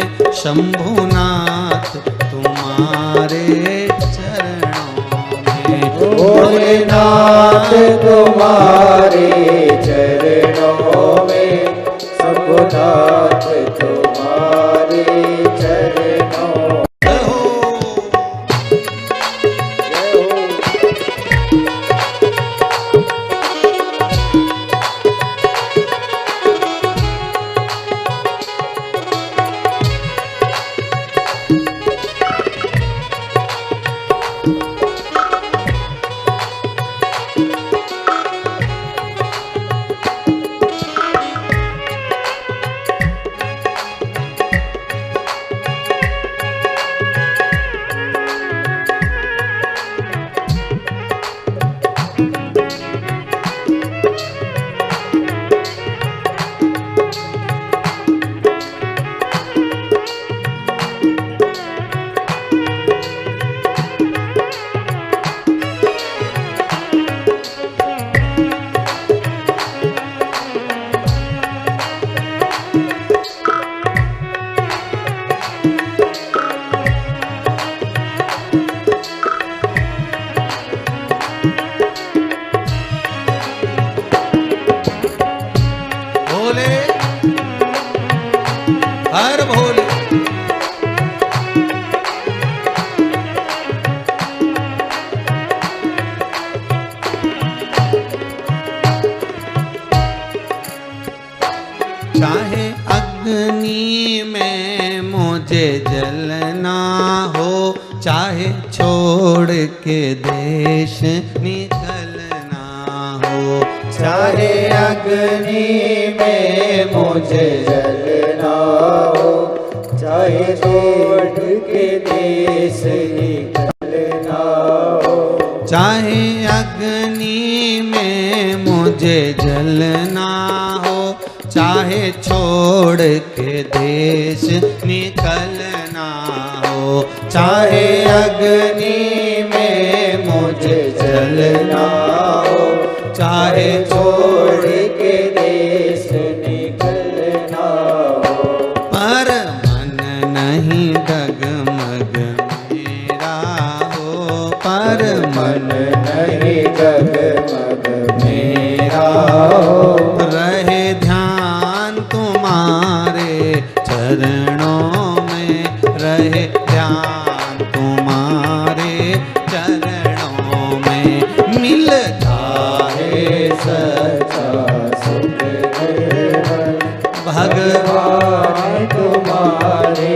शंभुनाथ तुम्हारे चरणों में, भोलेनाथ तुम्हारे चरणों में, शंभुनाथ तुम्हारे अग्नि में मुझे जलना हो, चाहे छोड़ के देश निकलना हो।
चाहे अग्नि में मुझे जलना हो, चाहे छोड़ के देश निकलना हो।
चाहे अग्नि में मुझे जलना हो, चाहे छोड़ के देश निकलना हो। चाहे अग्नि में मुझे जलना हो, चाहे छोड़ के देश निकलना हो। पर मन नहीं डगमग मेरा हो, पर मन
नहीं डगमग मेरा हो।
रहे ध्यान तुम्हारे चरणों में, रहे ध्यान तुम्हारे चरणों में। मिल जाए
सच्चा सुख निर्मल
भगवान
तुम्हारे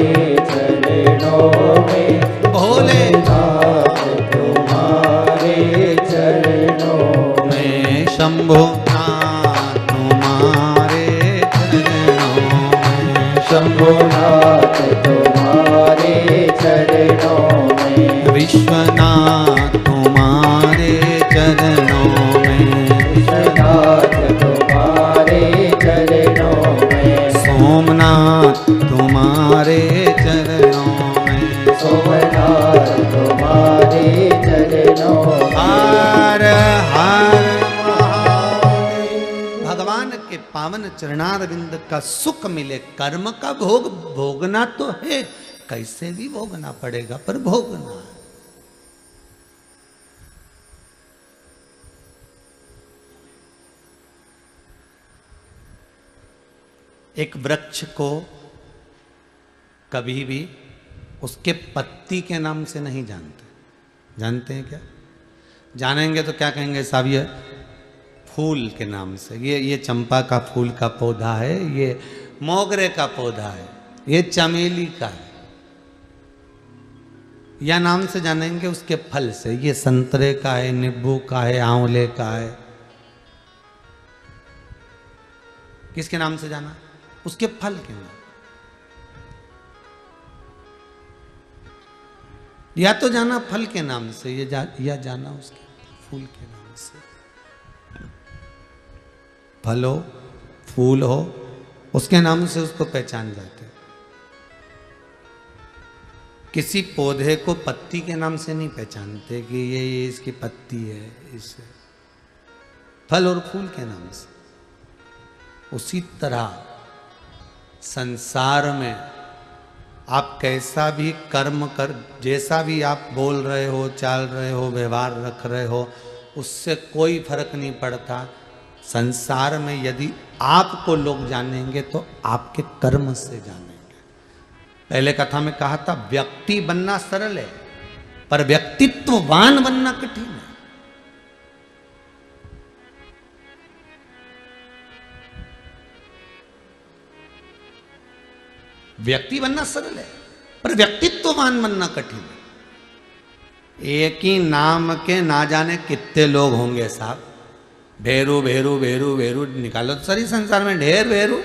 चरणों में।
भोलेनाथ
तुम्हारे चरणों
में, शंभुनाथ तुम्हारे चरणों में।
शंभुनाथ तुम्हारे चरणों में।
विश्वनाथ तुम्हारे चरणों में।
विश्वनाथ तुम्हारे चरणों में।
सोमनाथ तुम्हारे चरणों में।
सोमनाथ तुम्हारे चरणों में।
हर हर महादेव। भगवान के पावन चरणारविंद का सुख मिले, कर्म का भोग भोगना तो है, कैसे भी भोगना पड़ेगा, पर भोगना है। एक वृक्ष को कभी भी उसके पत्ती के नाम से नहीं जानते। जानते हैं क्या? जानेंगे तो क्या कहेंगे साहब, ये फूल के नाम से, ये चंपा का फूल का पौधा है, ये मोगरे का पौधा है, ये चमेली का है, या नाम से जानेंगे उसके फल से, ये संतरे का है, नींबू का है, आंवले का है। किसके नाम से जाना? उसके फल के नाम। या तो जाना फल के नाम से, या जाना उसके फूल के नाम से। फल हो, फूल हो, उसके नाम से उसको पहचान जाते। किसी पौधे को पत्ती के नाम से नहीं पहचानते कि ये इसकी पत्ती है, इससे। फल और फूल के नाम से। उसी तरह संसार में आप कैसा भी कर्म कर, जैसा भी आप बोल रहे हो, चाल रहे हो, व्यवहार रख रहे हो, उससे कोई फर्क नहीं पड़ता। संसार में यदि आपको लोग जानेंगे तो आपके कर्म से जानेंगे। पहले कथा में कहा था, व्यक्ति बनना सरल है, पर व्यक्तित्ववान बनना कठिन है। व्यक्ति बनना सरल है, पर व्यक्तित्ववान बनना कठिन है। एक ही नाम के ना जाने कितने लोग होंगे साहब। भेरू भेरू भेरू भेरू निकालो तो सारी संसार में ढेर भेरू।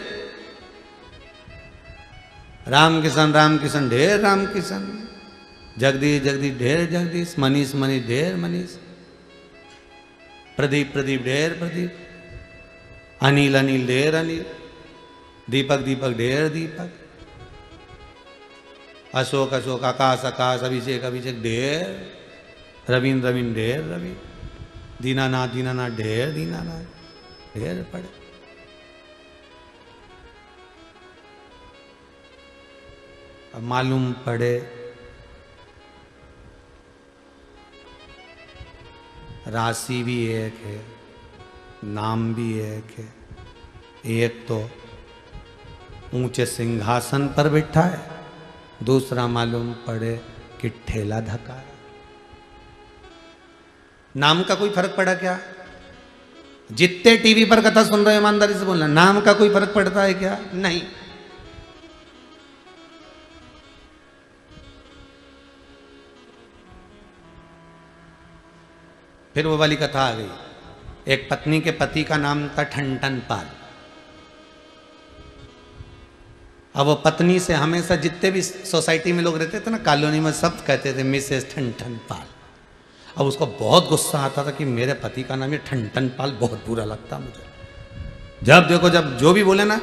राम किशन ढेर राम किशन, जगदीश जगदीश ढेर जगदीश, मनीष मनीष ढेर मनीष, प्रदीप प्रदीप ढेर प्रदीप, अनिल अनिल ढेर अनिल, दीपक दीपक ढेर दीपक, अशोक अशोक, आकाश आकाश, अभिषेक अभिषेक ढेर, रवीन रवीन ढेर रवीन, दीनानाथ दीनानाथ ढेर दीनानाथ ढेर पड़े। अब मालूम पड़े राशि भी एक है, नाम भी एक है। एक तो ऊंचे सिंहासन पर बैठा है, दूसरा मालूम पड़े कि ठेला धका। नाम का कोई फर्क पड़ा क्या? जितने टीवी पर कथा सुन रहे हो ईमानदारी से बोलना, नाम का कोई फर्क पड़ता है क्या? नहीं। फिर वो वाली कथा आ गई। एक पत्नी के पति का नाम था ठनठन पाल। अब वो पत्नी से हमेशा जितने भी सोसाइटी में लोग रहते थे ना, कॉलोनी में, सब कहते थे मिसेस ठनठन पाल। अब उसको बहुत गुस्सा आता था कि मेरे पति का नाम ये ठनठन पाल, बहुत बुरा लगता मुझे। जब देखो, जब जो भी बोले ना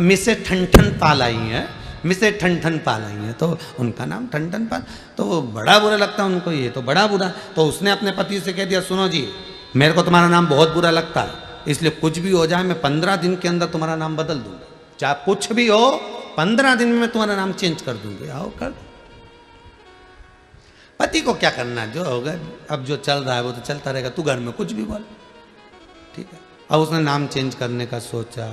मिसेस ठनठन पाल आई हैं, मिसेस ठनठन पाल आई हैं, तो उनका नाम ठनठन पाल, तो वो बड़ा बुरा लगता उनको, ये तो बड़ा बुरा। तो उसने अपने पति से कह दिया, सुनो जी, मेरे को तुम्हारा नाम बहुत बुरा लगता है, इसलिए कुछ भी हो जाए मैं 15 दिन के अंदर तुम्हारा नाम बदल दूंगा। चाहे कुछ भी हो, 15 दिन में मैं तुम्हारा नाम चेंज कर दूंगी। आओ कर दो। पति को क्या करना, जो होगा अब जो चल रहा है वो तो चलता रहेगा, तू घर में कुछ भी बोल, ठीक है। अब उसने नाम चेंज करने का सोचा।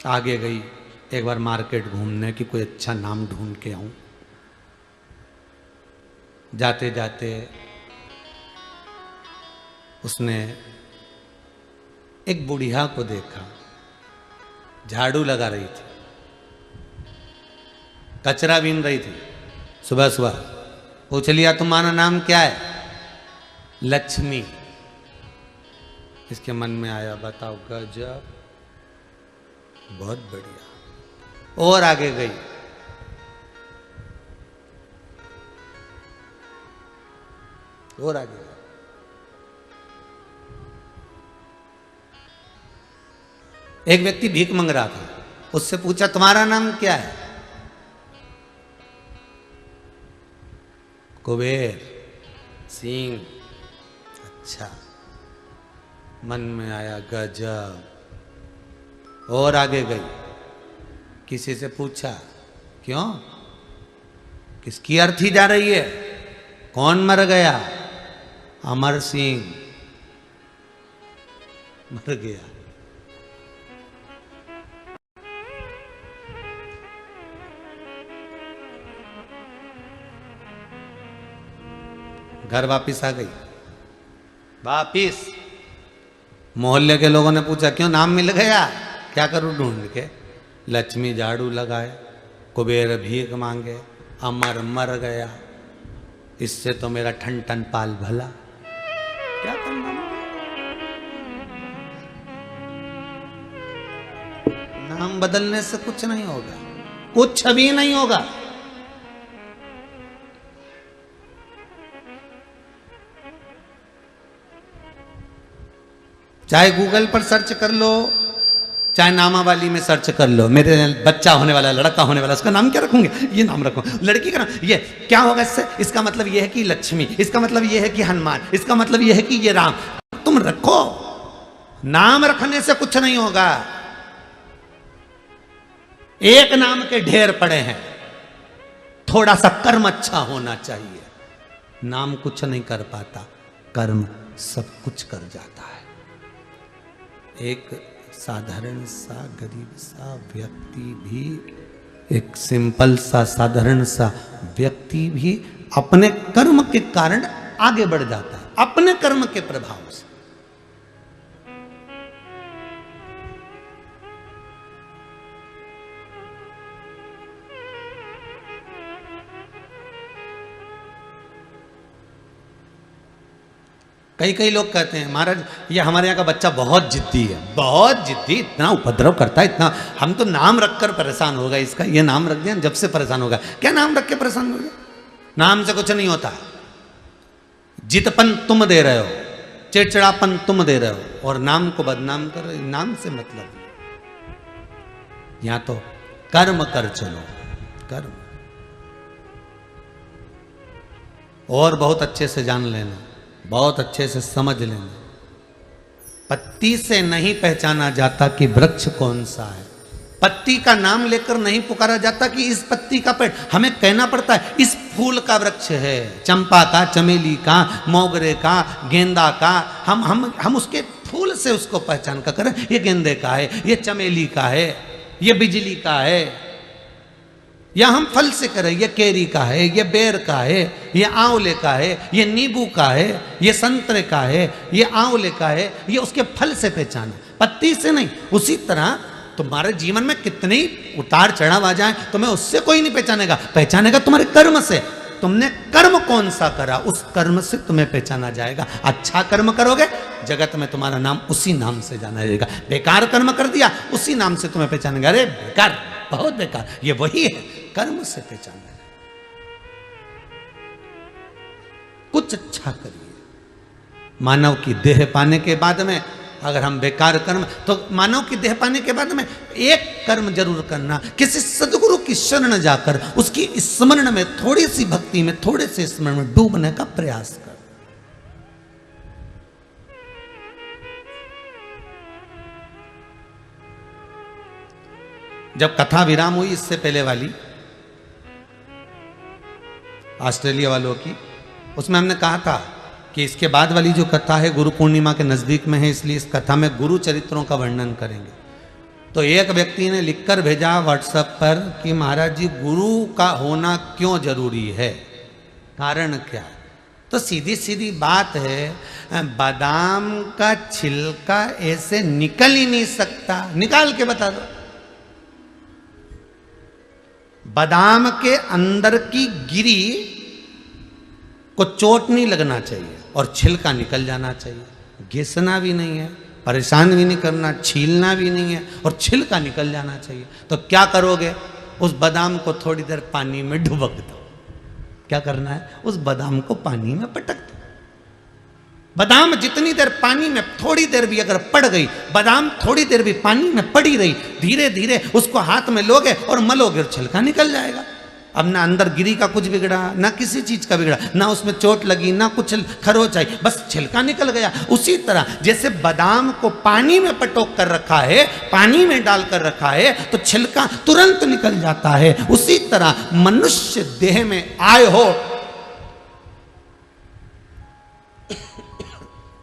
आगे गई एक बार मार्केट घूमने कि कोई अच्छा नाम ढूंढ के आऊं। जाते जाते उसने एक बुढ़िया को देखा, झाड़ू लगा रही थी, कचरा बीन रही थी। सुबह सुबह पूछ लिया, तुम्हारा नाम क्या है? लक्ष्मी। इसके मन में आया, बताओ गजब, बहुत बढ़िया। और आगे गई, और आगे गई। एक व्यक्ति भीख मांग रहा था, उससे पूछा तुम्हारा नाम क्या है? कुबेर सिंह। अच्छा, मन में आया गजब। और आगे गई, किसी से पूछा, क्यों, किसकी अर्थी जा रही है? कौन मर गया? अमर सिंह मर गया। घर वापिस आ गई। वापिस मोहल्ले के लोगों ने पूछा, क्यों, नाम मिल गया? क्या करूं ढूंढ के? लक्ष्मी झाड़ू लगाए, कुबेर भीख मांगे, अमर मर गया, इससे तो मेरा ठनठन पाल भला। क्या करना? नाम बदलने से कुछ नहीं होगा, कुछ भी नहीं होगा। चाहे गूगल पर सर्च कर लो, चाहे नामावली में सर्च कर लो, मेरे बच्चा होने वाला, लड़का होने वाला, उसका नाम क्या रखूंगे? ये नाम रखो। लड़की का नाम, ये क्या होगा इससे? इसका मतलब ये है कि लक्ष्मी, इसका मतलब ये है कि हनुमान, इसका मतलब ये है कि ये राम। तुम रखो, नाम रखने से कुछ नहीं होगा। एक नाम के ढेर पड़े हैं, थोड़ा सा कर्म अच्छा होना चाहिए। नाम कुछ नहीं कर पाता, कर्म सब कुछ कर जाता है। एक साधारण सा गरीब सा व्यक्ति भी, एक सिंपल सा साधारण सा व्यक्ति भी अपने कर्म के कारण आगे बढ़ जाता है, अपने कर्म के प्रभाव से। कई कई लोग कहते हैं, महाराज ये हमारे यहाँ का बच्चा बहुत जिद्दी है, बहुत जिद्दी, इतना उपद्रव करता है, इतना, हम तो नाम रखकर परेशान हो गए इसका, ये नाम रख दिया जब से परेशान हो गया। क्या नाम रख के परेशान हो गया? नाम से कुछ नहीं होता। जितपन तुम दे रहे हो, चिड़चिड़ापन तुम दे रहे हो, और नाम को बदनाम कर रहे हो। नाम से मतलब यहाँ तो कर्म कर चलो, कर्म। और बहुत अच्छे से जान लेना, बहुत अच्छे से समझ लेना, पत्ती से नहीं पहचाना जाता कि वृक्ष कौन सा है। पत्ती का नाम लेकर नहीं पुकारा जाता कि इस पत्ती का पेड़, हमें कहना पड़ता है इस फूल का वृक्ष है, चंपा का, चमेली का, मोगरे का, गेंदा का। हम उसके फूल से उसको पहचान कर करें, ये गेंदे का है, ये चमेली का है, ये बिजली का है। या हम फल से करें, ये केरी का है, ये बेर का है, ये आंवले का है, ये नींबू का है, ये संतरे का है, ये आंवले का है, ये उसके फल से पहचाना, पत्ती से नहीं। उसी तरह तुम्हारे जीवन में कितने ही उतार चढ़ाव आ जाए, तुम्हें उससे कोई नहीं पहचानेगा, पहचानेगा तुम्हारे कर्म से। तुमने कर्म कौन सा करा, उस कर्म से तुम्हें पहचाना जाएगा। अच्छा कर्म करोगे, जगत में तुम्हारा नाम उसी नाम से जाना जाएगा। बेकार कर्म कर दिया, उसी नाम से तुम्हें पहचानेगा, अरे बेकार, बहुत बेकार। ये वही है, कर्म से पहचाना। कुछ अच्छा करिए। मानव की देह पाने के बाद में अगर हम बेकार कर्म, तो मानव की देह पाने के बाद में एक कर्म जरूर करना, किसी सदगुरु की शरण जाकर उसकी स्मरण में, थोड़ी सी भक्ति में, थोड़े से स्मरण में डूबने का प्रयास कर। जब कथा विराम हुई इससे पहले वाली ऑस्ट्रेलिया वालों की, उसमें हमने कहा था कि इसके बाद वाली जो कथा है गुरु पूर्णिमा के नज़दीक में है, इसलिए इस कथा में गुरु चरित्रों का वर्णन करेंगे। तो एक व्यक्ति ने लिखकर भेजा व्हाट्सएप पर कि महाराज जी, गुरु का होना क्यों जरूरी है, कारण क्या है? तो सीधी सीधी बात है, बादाम का छिलका ऐसे निकल ही नहीं सकता, निकाल के बता दो। बादाम के अंदर की गिरी को चोट नहीं लगना चाहिए और छिलका निकल जाना चाहिए। घिसना भी नहीं है, परेशान भी नहीं करना, छीलना भी नहीं है, और छिलका निकल जाना चाहिए। तो क्या करोगे? उस बादाम को थोड़ी देर पानी में डुबक दो। क्या करना है? उस बादाम को पानी में पटक दो। बादाम जितनी देर पानी में, थोड़ी देर भी अगर पड़ गई, बादाम थोड़ी देर भी पानी में पड़ी रही, धीरे धीरे उसको हाथ में लोगे और मलोगे और छिलका निकल जाएगा। अब ना अंदर गिरी का कुछ बिगड़ा, ना किसी चीज का बिगड़ा, ना उसमें चोट लगी, ना कुछ खरोच आई, बस छिलका निकल गया। उसी तरह जैसे बादाम को पानी में पटोक कर रखा है, पानी में डाल कर रखा है, तो छिलका तुरंत निकल जाता है। उसी तरह मनुष्य देह में आए हो,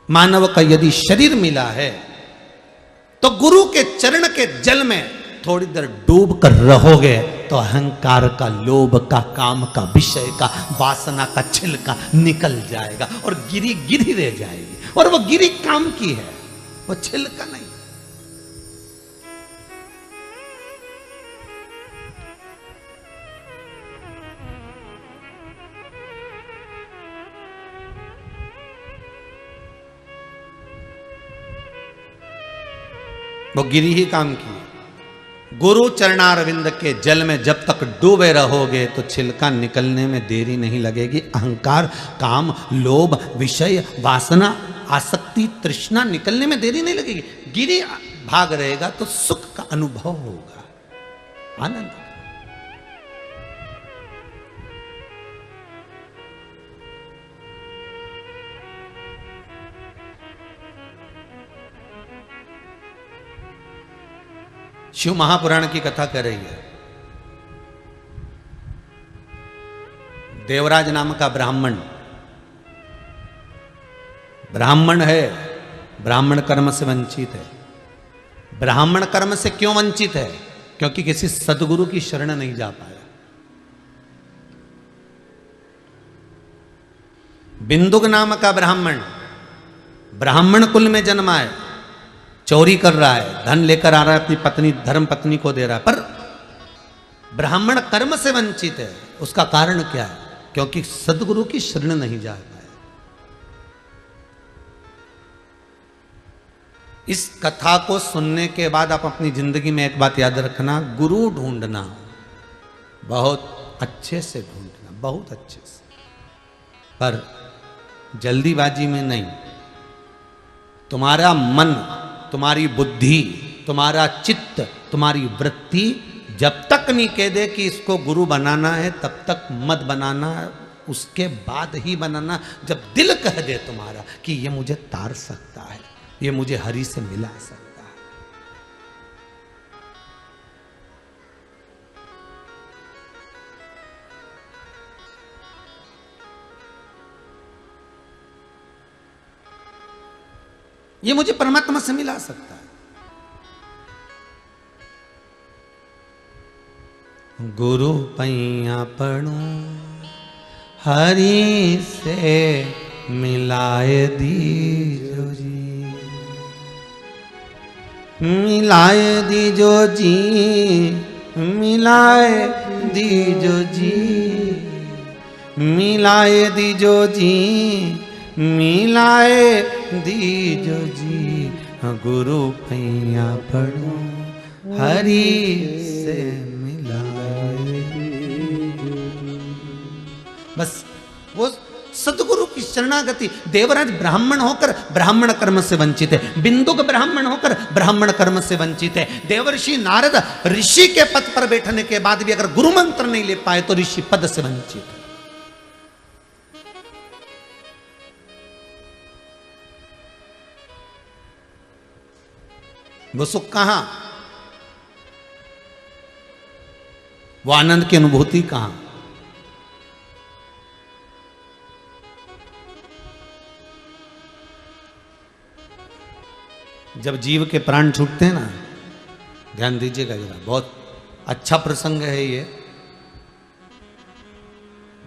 मानव का यदि शरीर मिला है, तो गुरु के चरण के जल में थोड़ी देर डूब कर रहोगे तो अहंकार का, लोभ का, काम का, विषय का, वासना का छिलका निकल जाएगा और गिरी गिरी रह जाएगी। और वो गिरी काम की है, वो छिलका नहीं। वो गिरी ही काम की है। गुरु चरणारविंद के जल में जब तक डूबे रहोगे तो छिलका निकलने में देरी नहीं लगेगी। अहंकार, काम, लोभ, विषय, वासना, आसक्ति, तृष्णा निकलने में देरी नहीं लगेगी। गिरी भाग रहेगा तो सुख का अनुभव होगा, आनंद। शिव महापुराण की कथा कर रही है। देवराज नाम का ब्राह्मण है, ब्राह्मण कर्म से वंचित है। ब्राह्मण कर्म से क्यों वंचित है? क्योंकि किसी सदगुरु की शरण नहीं जा पाया। बिंदुक नाम का ब्राह्मण कुल में जन्मा है, चोरी कर रहा है, धन लेकर आ रहा है, अपनी पत्नी, धर्म पत्नी को दे रहा है, पर ब्राह्मण कर्म से वंचित है। उसका कारण क्या है? क्योंकि सदगुरु की शरण नहीं जा पाया। इस कथा को सुनने के बाद आप अपनी जिंदगी में एक बात याद रखना, गुरु ढूंढना, बहुत अच्छे से ढूंढना, बहुत अच्छे से, पर जल्दीबाजी में नहीं। तुम्हारा मन, तुम्हारी बुद्धि, तुम्हारा चित्त, तुम्हारी वृत्ति जब तक नहीं कह दे कि इसको गुरु बनाना है, तब तक मत बनाना। उसके बाद ही बनाना जब दिल कह दे तुम्हारा कि ये मुझे तार सकता है, ये मुझे हरि से मिला सकता है। ये मुझे परमात्मा से मिला सकता है। गुरु पैया पढ़ो हरि से मिलाए दीजो जी, मिलाए दीजो जी, मिलाए दीजो जी, मिलाए दीजो जी, मिलाए दीजो जी, गुरु पैया पड़ो हरि से मिलाए। बस वो सतगुरु की शरणागति। देवराज ब्राह्मण होकर ब्राह्मण कर्म से वंचित है, बिंदुक ब्राह्मण होकर ब्राह्मण कर्म से वंचित है। देवर्षि नारद ऋषि के पद पर बैठने के बाद भी अगर गुरु मंत्र नहीं ले पाए तो ऋषि पद से वंचित है। वो सुख कहां, वो आनंद की अनुभूति कहां? जब जीव के प्राण छूटते हैं ना, ध्यान दीजिएगा जरा, बहुत अच्छा प्रसंग है ये।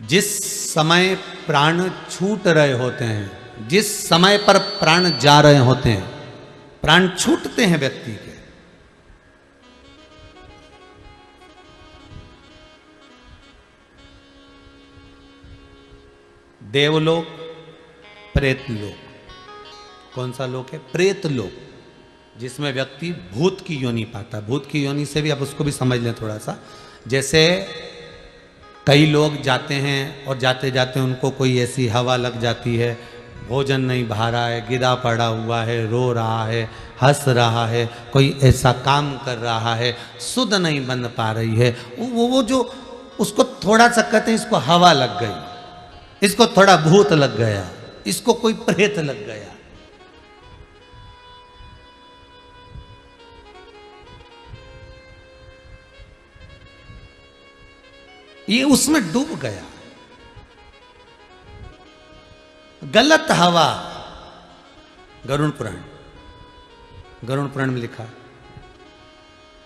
जिस समय प्राण छूट रहे होते हैं, जिस समय पर प्राण जा रहे होते हैं, प्राण छूटते हैं व्यक्ति के, देवलोक, प्रेतलोक। कौन सा लोक है? प्रेतलोक, जिसमें व्यक्ति भूत की योनि पाता है। भूत की योनि से भी आप उसको भी समझ लें थोड़ा सा। जैसे कई लोग जाते हैं और जाते जाते उनको कोई ऐसी हवा लग जाती है, भोजन नहीं भा रहा है, गिरा पड़ा हुआ है, रो रहा है, हंस रहा है, कोई ऐसा काम कर रहा है, सुध नहीं बन पा रही है, वो जो उसको थोड़ा सा कहते हैं इसको हवा लग गई, इसको थोड़ा भूत लग गया, इसको कोई प्रेत लग गया। ये उसमें डूब गया। गलत हवा, गरुड़ पुराण, गरुड़ पुराण में लिखा,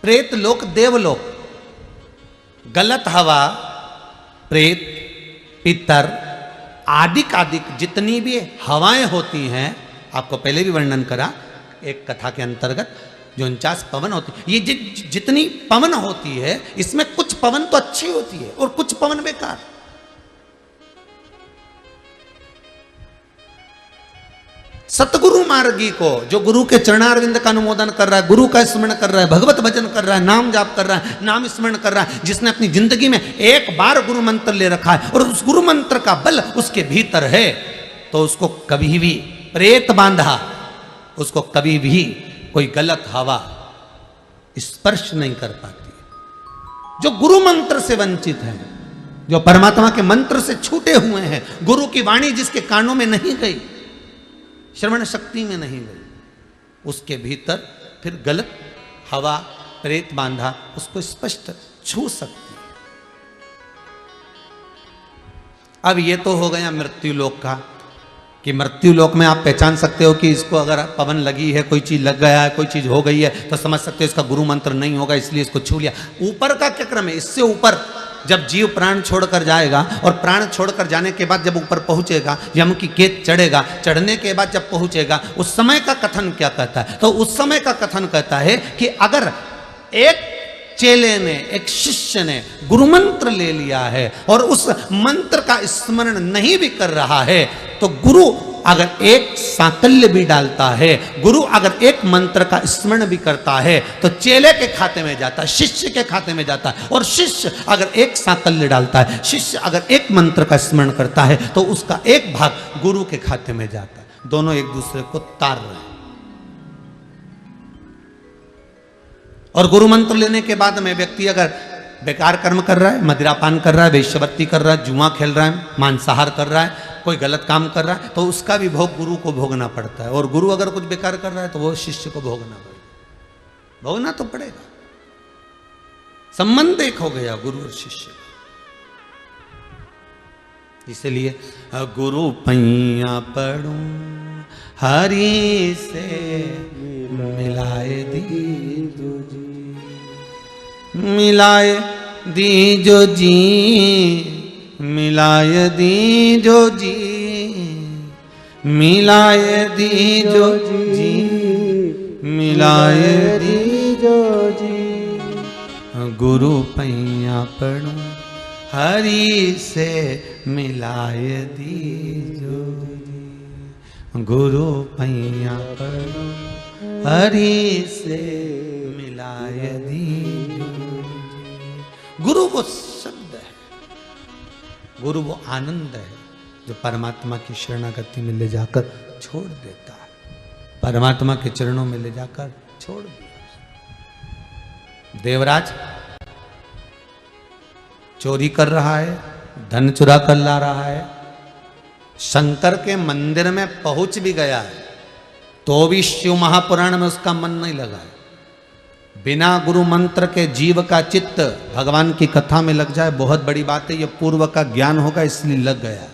प्रेत लोक, देवलोक, गलत हवा, प्रेत, पितर, आदिक आदिक जितनी भी हवाएं होती हैं, आपको पहले भी वर्णन करा एक कथा के अंतर्गत, जो 49 पवन होती है, ये जितनी पवन होती है, इसमें कुछ पवन तो अच्छी होती है और कुछ पवन बेकार। सतगुरु मार्गी को, जो गुरु के चरणारविंद का अनुमोदन कर रहा है, गुरु का स्मरण कर रहा है, भगवत भजन कर रहा है, नाम जाप कर रहा है, नाम स्मरण कर रहा है, जिसने अपनी जिंदगी में एक बार गुरु मंत्र ले रखा है और उस गुरु मंत्र का बल उसके भीतर है, तो उसको कभी भी प्रेत बांधा, उसको कभी भी कोई गलत हवा स्पर्श नहीं कर पाती। जो गुरु मंत्र से वंचित है, जो परमात्मा के मंत्र से छूटे हुए हैं, गुरु की वाणी जिसके कानों में नहीं गई, श्रवण शक्ति में नहीं गई, उसके भीतर फिर गलत हवा, प्रेत बांधा उसको स्पष्ट छू सकती है। अब ये तो हो गया मृत्यु लोक का, कि मृत्यु लोक में आप पहचान सकते हो कि इसको अगर पवन लगी है, कोई चीज लग गया है, कोई चीज हो गई है, तो समझ सकते हो इसका गुरु मंत्र नहीं होगा, इसलिए इसको छू लिया। ऊपर का क्या क्रम है? इससे ऊपर जब जीव प्राण छोड़कर जाएगा और प्राण छोड़कर जाने के बाद जब ऊपर पहुंचेगा, यम की गेट चढ़ेगा, चढ़ने के बाद जब पहुंचेगा, उस समय का कथन क्या कहता है? तो उस समय का कथन कहता है कि अगर एक चेले ने, एक शिष्य ने गुरु मंत्र ले लिया है और उस मंत्र का स्मरण नहीं भी कर रहा है, तो गुरु अगर एक सांकल्य भी डालता है, गुरु अगर एक मंत्र का स्मरण भी करता है, तो चेले के खाते में जाता है, शिष्य के खाते में जाता है। और शिष्य अगर एक सांकल्य डालता है, शिष्य अगर एक मंत्र का स्मरण करता है, तो उसका एक भाग गुरु के खाते में जाता है। दोनों एक दूसरे को तार रहे हैं। और गुरु मंत्र लेने के बाद में व्यक्ति अगर बेकार कर्म कर रहा है, मदिरापान कर रहा है, वेश्यावृत्ति कर रहा है, जुआ खेल रहा है, मांसाहार कर रहा है, कोई गलत काम कर रहा है, तो उसका भी भोग गुरु को भोगना पड़ता है। और गुरु अगर कुछ बेकार कर रहा है तो वो शिष्य को भोगना पड़ेगा, भोगना तो पड़ेगा। संबंध एक हो गया गुरु और शिष्य। इसलिए गुरु पैया पड़ो हरि से मिलाए दीजो जी, मिलाए दीजो जी, मिलाए दीजो जी, मिलाए दीजो जी, मिलाए
दीजो जी।
गुरु पैया पढ़ू हरि से मिलाए दीजो जी। गुरु पैया पढ़ू हरि से मिलाए दीजो जी। गुरु वो शब्द है, गुरु वो आनंद है जो परमात्मा की शरणागति में ले जाकर छोड़ देता है, परमात्मा के चरणों में ले जाकर छोड़ दिया। देवराज चोरी कर रहा है, धन चुरा कर ला रहा है, शंकर के मंदिर में पहुंच भी गया है, तो भी शिव महापुराण में उसका मन नहीं लगा है। बिना गुरु मंत्र के जीव का चित्त भगवान की कथा में लग जाए बहुत बड़ी बात है। ये पूर्व का ज्ञान होगा इसलिए लग गया।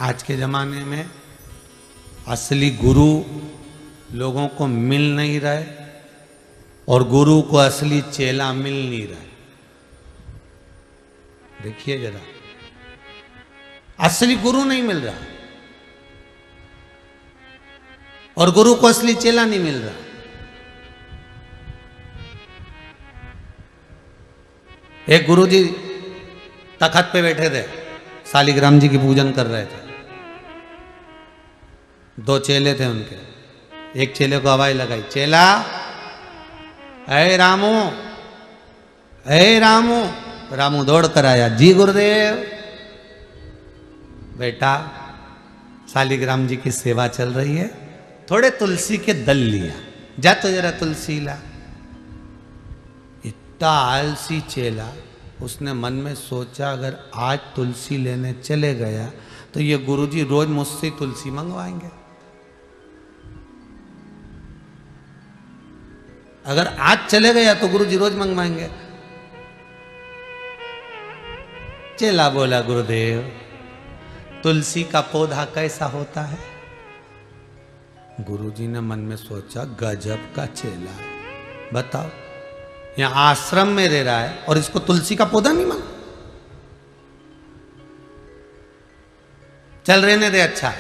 आज के ज़माने में असली गुरु लोगों को मिल नहीं रहे और गुरु को असली चेला मिल नहीं रहा। देखिए जरा, असली गुरु नहीं मिल रहा और गुरु को असली चेला नहीं मिल रहा। एक गुरुजी तखत पे बैठे थे, शालिग्राम जी की पूजन कर रहे थे। दो चेले थे उनके, एक चेले को आवाज लगाई, चेला ऐ रामू, ऐ रामू। रामू दौड़ कर आया, जी गुरुदेव। बेटा शालिग्राम जी की सेवा चल रही है, थोड़े तुलसी के दल लिया, जा तो जरा तुलसी ला। इतना आलसी चेला, उसने मन में सोचा अगर आज तुलसी लेने चले गया तो ये गुरुजी रोज मुझसे तुलसी मंगवाएंगे। अगर आज चले गया तो गुरुजी रोज मंगवाएंगे। चेला बोला, गुरुदेव तुलसी का पौधा कैसा होता है? गुरुजी ने मन में सोचा गजब का चेला, बताओ यहां आश्रम में रह रहा है और इसको तुलसी का पौधा नहीं मालूम। चल रहने दे, अच्छा।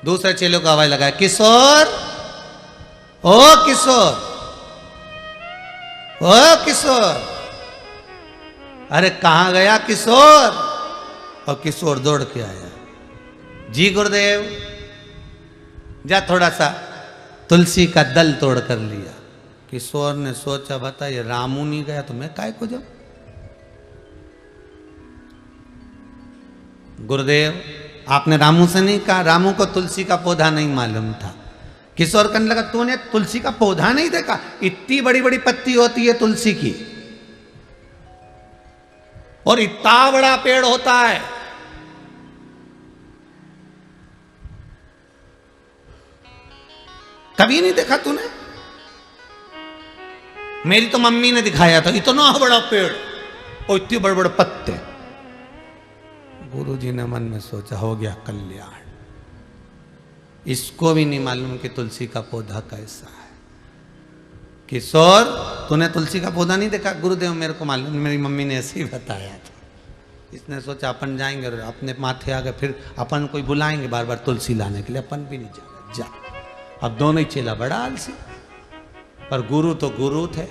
दूसरे चेले को आवाज लगाया, किशोर, ओ किशोर, ओ किशोर। अरे कहां गया किशोर? और किशोर दौड़ के आया, जी गुरुदेव। जा थोड़ा सा तुलसी का दल तोड़ कर लिया। किशोर ने सोचा, बता ये रामू नहीं गया तो मैं काय को जाऊं? गुरुदेव आपने रामू से नहीं कहा, रामू को तुलसी का पौधा नहीं मालूम था। किशोर कहने लगा, तूने तुलसी का पौधा नहीं देखा? इतनी बड़ी बड़ी पत्ती होती है तुलसी की और इतना बड़ा पेड़ होता है। कभी नहीं देखा तूने? मेरी तो मम्मी ने दिखाया था, इतना बड़ा पेड़ और इतने बड़े बड़े पत्ते। गुरुजी ने मन में सोचा, हो गया कल्याण। इसको भी नहीं मालूम कि तुलसी का पौधा कैसा है। किशोर तूने तुलसी का पौधा नहीं देखा? गुरुदेव मेरे को मालूम, मेरी मम्मी ने ऐसे ही बताया था। इसने सोचा अपन जाएंगे और अपने माथे आ गए, फिर अपन कोई बुलाएंगे बार बार तुलसी लाने के लिए, अपन भी नहीं जाएगा। जा, अब दोनों ही चेला बड़ा आलसी, पर गुरु तो गुरु थे।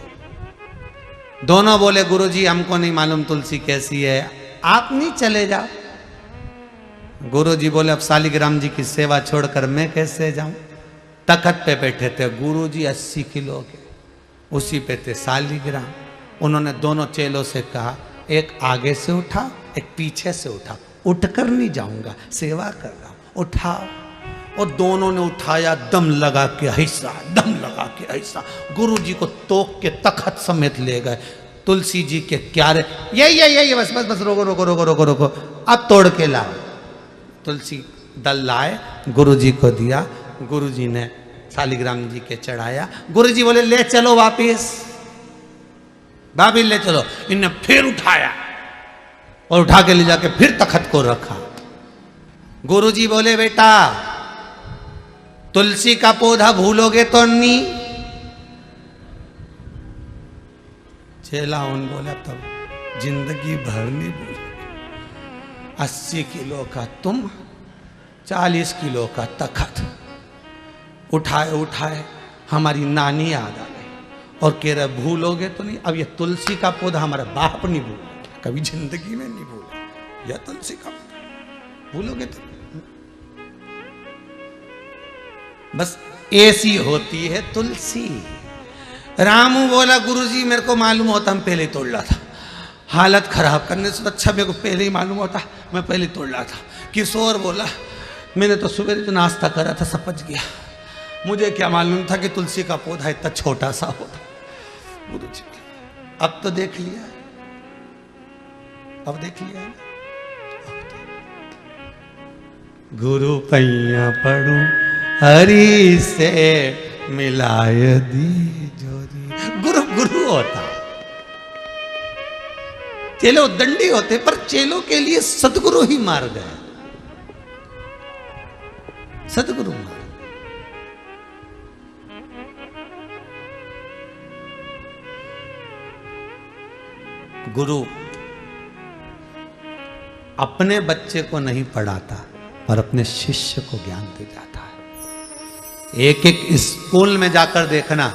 दोनों बोले, गुरुजी हमको नहीं मालूम तुलसी कैसी है, आप नहीं चले जाओ। गुरुजी बोले, अब शालिग्राम जी की सेवा छोड़कर मैं कैसे जाऊं? तखत पे बैठे थे गुरुजी 80 किलो के, उसी पे थे शालिग्राम। उन्होंने दोनों चेलों से कहा, एक आगे से उठा, एक पीछे से उठा। उठकर नहीं जाऊंगा, सेवा कर रहा हूं, उठाओ। और दोनों ने उठाया, दम लगा के ऐसा, दम लगा के ऐसा, गुरुजी को तोक के तखत समेत ले गए। तुलसी जी के क्यारे, ये बस बस बस, रोको रोको रोको रोको रोको, अब तोड़ के लाओ। तुलसी दल लाए, गुरुजी को दिया। गुरुजी ने शालिग्राम जी के चढ़ाया। गुरुजी बोले, ले चलो वापिस, वापिस ले चलो। इनने फिर उठाया और उठा के ले जाके फिर तखत को रखा। गुरुजी बोले, बेटा तुलसी का पौधा भूलोगे तो नहीं? चेलावन बोला तब जिंदगी भर नहीं बोला। 80 किलो का तुम, 40 किलो का तखत। उठाए उठाए हमारी नानी याद आ गई और कह रहे भूलोगे तो नहीं। अब ये तुलसी का पौधा हमारा बाप नहीं भूला, कभी जिंदगी में नहीं भूला। यह तुलसी का पौधा भूलोगे तो बस ऐसी होती है तुलसी। रामू बोला गुरुजी मेरे को मालूम होता हम पहले ही तोड़ रहा था, हालत खराब करने से अच्छा मेरे को पहले ही मालूम होता मैं पहले ही तोड़ रहा था। किशोर बोला मैंने तो सुबह जो नाश्ता करा था सब पच गया, मुझे क्या मालूम था कि तुलसी का पौधा इतना छोटा सा होता। गुरुजी अब तो देख लिया, अब देख लिया। गुरु पैया पढ़ू हरि से मिलाय दी जोरी। गुरु गुरु होता, चेलो दंडी होते, पर चेलों के लिए सदगुरु ही मार्ग है, सदगुरु मार्ग। गुरु अपने बच्चे को नहीं पढ़ाता पर अपने शिष्य को ज्ञान दे जाता है। एक एक स्कूल में जाकर देखना,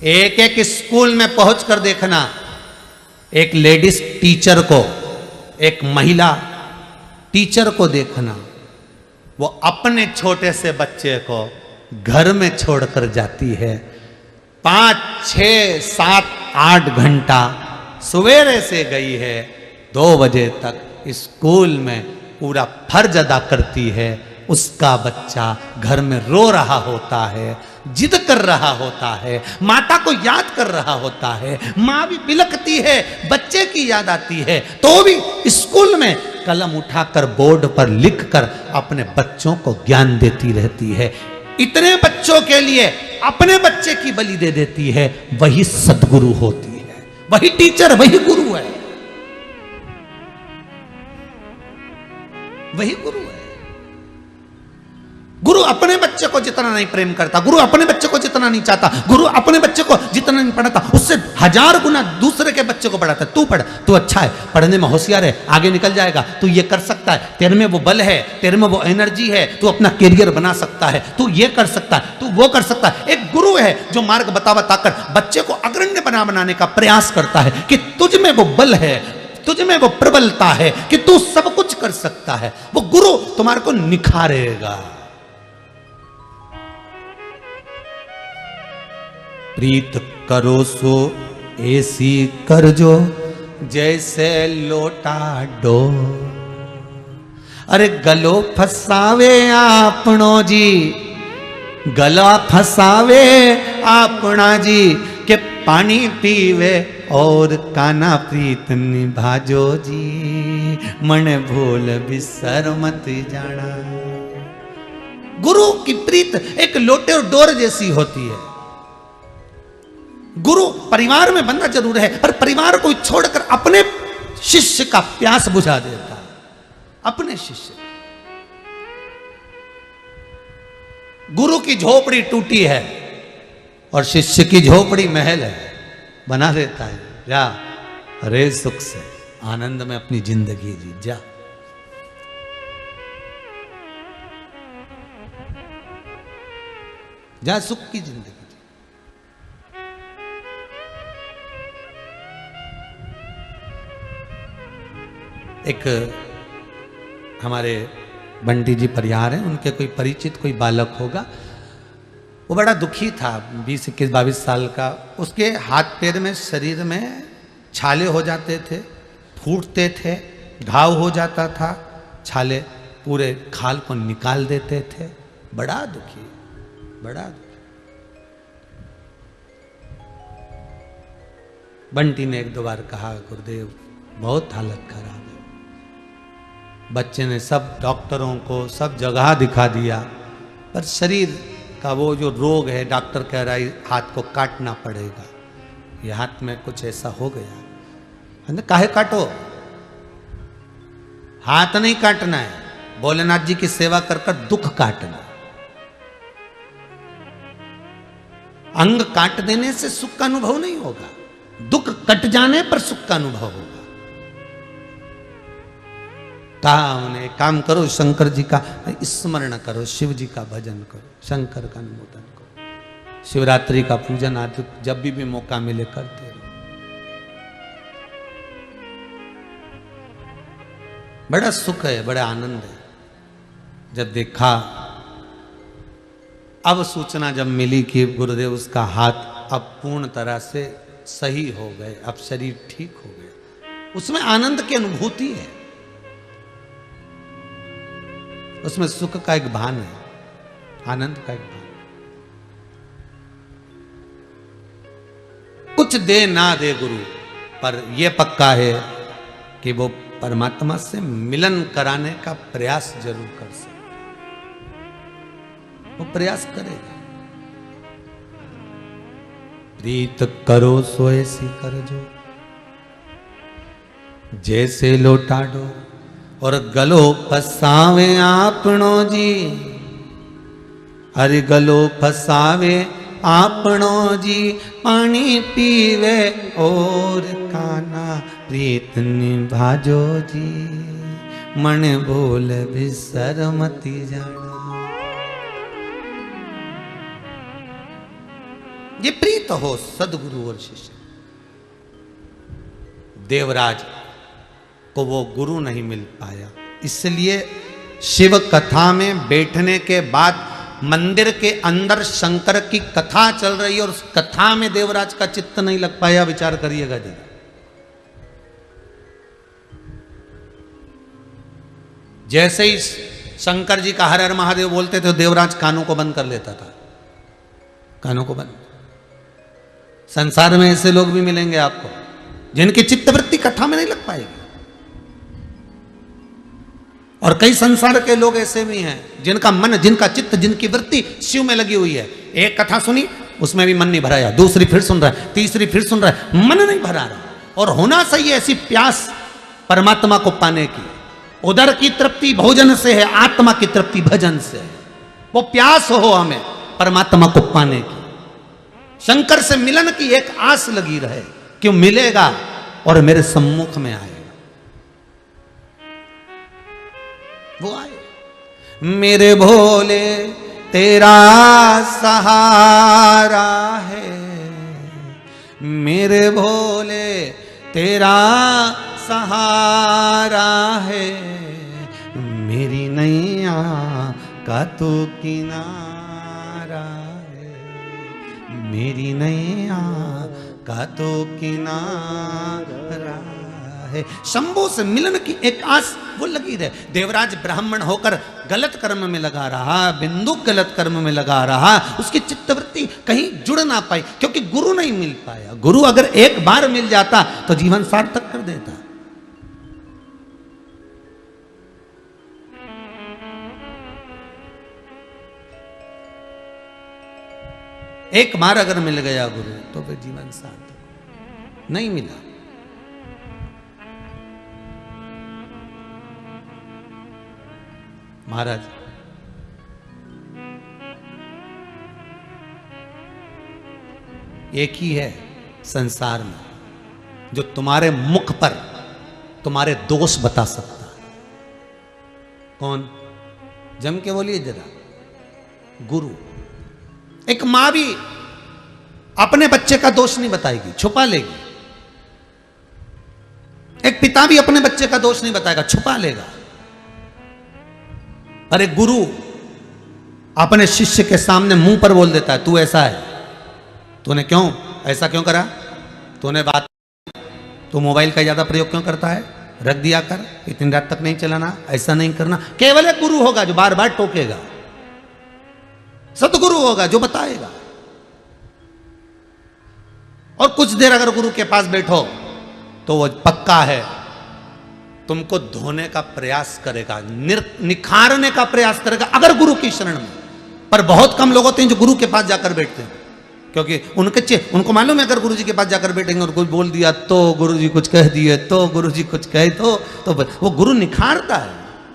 एक एक स्कूल में पहुंचकर देखना, एक लेडीज टीचर को, एक महिला टीचर को देखना, वो अपने छोटे से बच्चे को घर में छोड़कर जाती है। 5, 6, 7, 8 घंटा सवेरे से गई है, 2 बजे तक स्कूल में पूरा फर्ज अदा करती है। उसका बच्चा घर में रो रहा होता है, जिद कर रहा होता है, माता को याद कर रहा होता है, माँ भी बिलखती है, बच्चे की याद आती है, तो भी स्कूल में कलम उठाकर बोर्ड पर लिखकर अपने बच्चों को ज्ञान देती रहती है। इतने बच्चों के लिए अपने बच्चे की बलि दे देती है। वही सद्गुरु होती है, वही टीचर, वही गुरु है, वही गुरु है। गुरु अपने बच्चे को जितना नहीं प्रेम करता, गुरु अपने बच्चे को जितना नहीं चाहता, गुरु अपने बच्चे को जितना नहीं पढ़ाता, उससे 1000 गुना दूसरे के बच्चे को पढ़ाता है। तू पढ़, तू अच्छा है, पढ़ने में होशियार है, आगे निकल जाएगा, तू ये कर सकता है, तेरे में वो बल है, तेरे में वो एनर्जी है, तू अपना कैरियर बना सकता है, तू ये कर सकता है, तू वो कर सकता है। एक गुरु है जो मार्ग बताकर बच्चे को अग्रण्य बनाने का प्रयास करता है कि तुझ में वो बल है, तुझ में वो प्रबलता है कि तू सब कुछ कर सकता है। वो गुरु तुम्हारे को निखारेगा। प्रीत करो सो ऐसी कर जो जैसे लोटा डो। अरे गलो फसावे आपनो जी, गला फसावे आपना जी, के पानी पीवे और काना प्रीत निभाजो जी, मन भूल बिसर मत जाना। गुरु की प्रीत एक लोटे और डोर जैसी होती है। गुरु परिवार में बंदा जरूर है, पर परिवार को छोड़कर अपने शिष्य का प्यास बुझा देता है, अपने शिष्य। गुरु की झोपड़ी टूटी है और शिष्य की झोपड़ी महल है, बना देता है। जा रे सुख से आनंद में अपनी जिंदगी जी, जा। जा सुख की जिंदगी। एक हमारे बंटी जी परिवार हैं, उनके कोई परिचित कोई बालक होगा, वो बड़ा दुखी था, 20, 21, 22 साल का। उसके हाथ पैर में, शरीर में छाले हो जाते थे, फूटते थे, घाव हो जाता था, छाले पूरे खाल को निकाल देते थे। बड़ा दुखी, बड़ा दुखी। बंटी ने 1-2 बार कहा गुरुदेव बहुत हालत खराब है। बच्चे ने सब डॉक्टरों को सब जगह दिखा दिया, पर शरीर का वो जो रोग है, डॉक्टर कह रहा है हाथ को काटना पड़ेगा। ये हाथ में कुछ ऐसा हो गया। काहे काटो, हाथ नहीं काटना है, भोलेनाथ जी की सेवा कर कर दुख काटना। अंग काट देने से सुख का अनुभव नहीं होगा, दुख कट जाने पर सुख का अनुभव होगा। कहा उन्हें काम करो, शंकर जी का स्मरण करो, शिव जी का भजन करो, शंकर का अनुमोदन करो, शिवरात्रि का पूजन आदि जब भी मौका मिले करते रहो। बड़ा सुख है, बड़ा आनंद है। जब देखा, अब सूचना जब मिली कि गुरुदेव उसका हाथ अब पूर्ण तरह से सही हो गए, अब शरीर ठीक हो गया, उसमें आनंद की अनुभूति है, उसमें सुख का एक भान है, आनंद का एक भान। कुछ दे ना दे गुरु, पर यह पक्का है कि वो परमात्मा से मिलन कराने का प्रयास जरूर कर सकते, वो प्रयास करेगा। प्रीत करो सो ऐसी कर जो, जैसे लोटा डो, और गलो फसावे आपनो जी, अरे गलो फसावे आपनो जी, पानी पीवे और काना, प्रीत निभाजो जी, मन बोल बिसर मती जाना। ये प्रीत हो सदगुरु और शिष्य। देवराज को वो गुरु नहीं मिल पाया, इसलिए शिव कथा में बैठने के बाद मंदिर के अंदर शंकर की कथा चल रही है और उस कथा में देवराज का चित्त नहीं लग पाया। विचार करिएगा जी। जैसे ही शंकर जी का हर हर महादेव बोलते थे, देवराज कानों को बंद कर लेता था, कानों को बंद। संसार में ऐसे लोग भी मिलेंगे आपको जिनकी चित्तवृत्ति कथा में नहीं लग पाएगी, और कई संसार के लोग ऐसे भी हैं जिनका मन, जिनका चित्त, जिनकी वृत्ति शिव में लगी हुई है। एक कथा सुनी, उसमें भी मन नहीं भराया, दूसरी फिर सुन रहा है, तीसरी फिर सुन रहा है, मन नहीं भरा रहा। और होना चाहिए ऐसी प्यास परमात्मा को पाने की। उदर की तृप्ति भोजन से है, आत्मा की तृप्ति भजन से है। वो प्यास हो हमें परमात्मा को पाने की, शंकर से मिलन की एक आस लगी रहे कि मिलेगा और मेरे सम्मुख में आएगा। वो आए। मेरे भोले तेरा सहारा है, मेरे भोले तेरा सहारा है, मेरी नैया का तो किनारा है, मेरी नैया का तो किनारा है। शंभू से मिलन की एक आस वो लगी रहे। देवराज ब्राह्मण होकर गलत कर्म में लगा रहा, बिंदु गलत कर्म में लगा रहा, उसकी चित्तवृत्ति कहीं जुड़ ना पाई क्योंकि गुरु नहीं मिल पाया। गुरु अगर एक बार मिल जाता तो जीवन सार्थक कर देता। एक बार अगर मिल गया गुरु तो फिर जीवन सार्थक। नहीं मिला, महाराज एक ही है संसार में जो तुम्हारे मुख पर तुम्हारे दोष बता सकता है। कौन? जम के बोलिए जरा। गुरु। एक मां भी अपने बच्चे का दोष नहीं बताएगी, छुपा लेगी। एक पिता भी अपने बच्चे का दोष नहीं बताएगा, छुपा लेगा। अरे गुरु अपने शिष्य के सामने मुंह पर बोल देता है, तू ऐसा है, तूने क्यों ऐसा क्यों करा, तूने बात, तू मोबाइल का ज्यादा प्रयोग क्यों करता है, रख दिया कर, इतनी रात तक नहीं चलाना, ऐसा नहीं करना। केवल एक गुरु होगा जो बार बार टोकेगा, सतगुरु होगा जो बताएगा। और कुछ देर अगर गुरु के पास बैठो तो वो पक्का है तुमको धोने का प्रयास करेगा, निखारने का प्रयास करेगा अगर गुरु की शरण में। पर बहुत कम लोग होते हैं जो गुरु के पास जाकर बैठते हैं, क्योंकि उनको मालूम है अगर गुरु जी के पास जाकर बैठेंगे और कुछ बोल दिया तो गुरु जी कुछ कह दिए तो गुरु जी कुछ कहे तो वो गुरु निखारता है,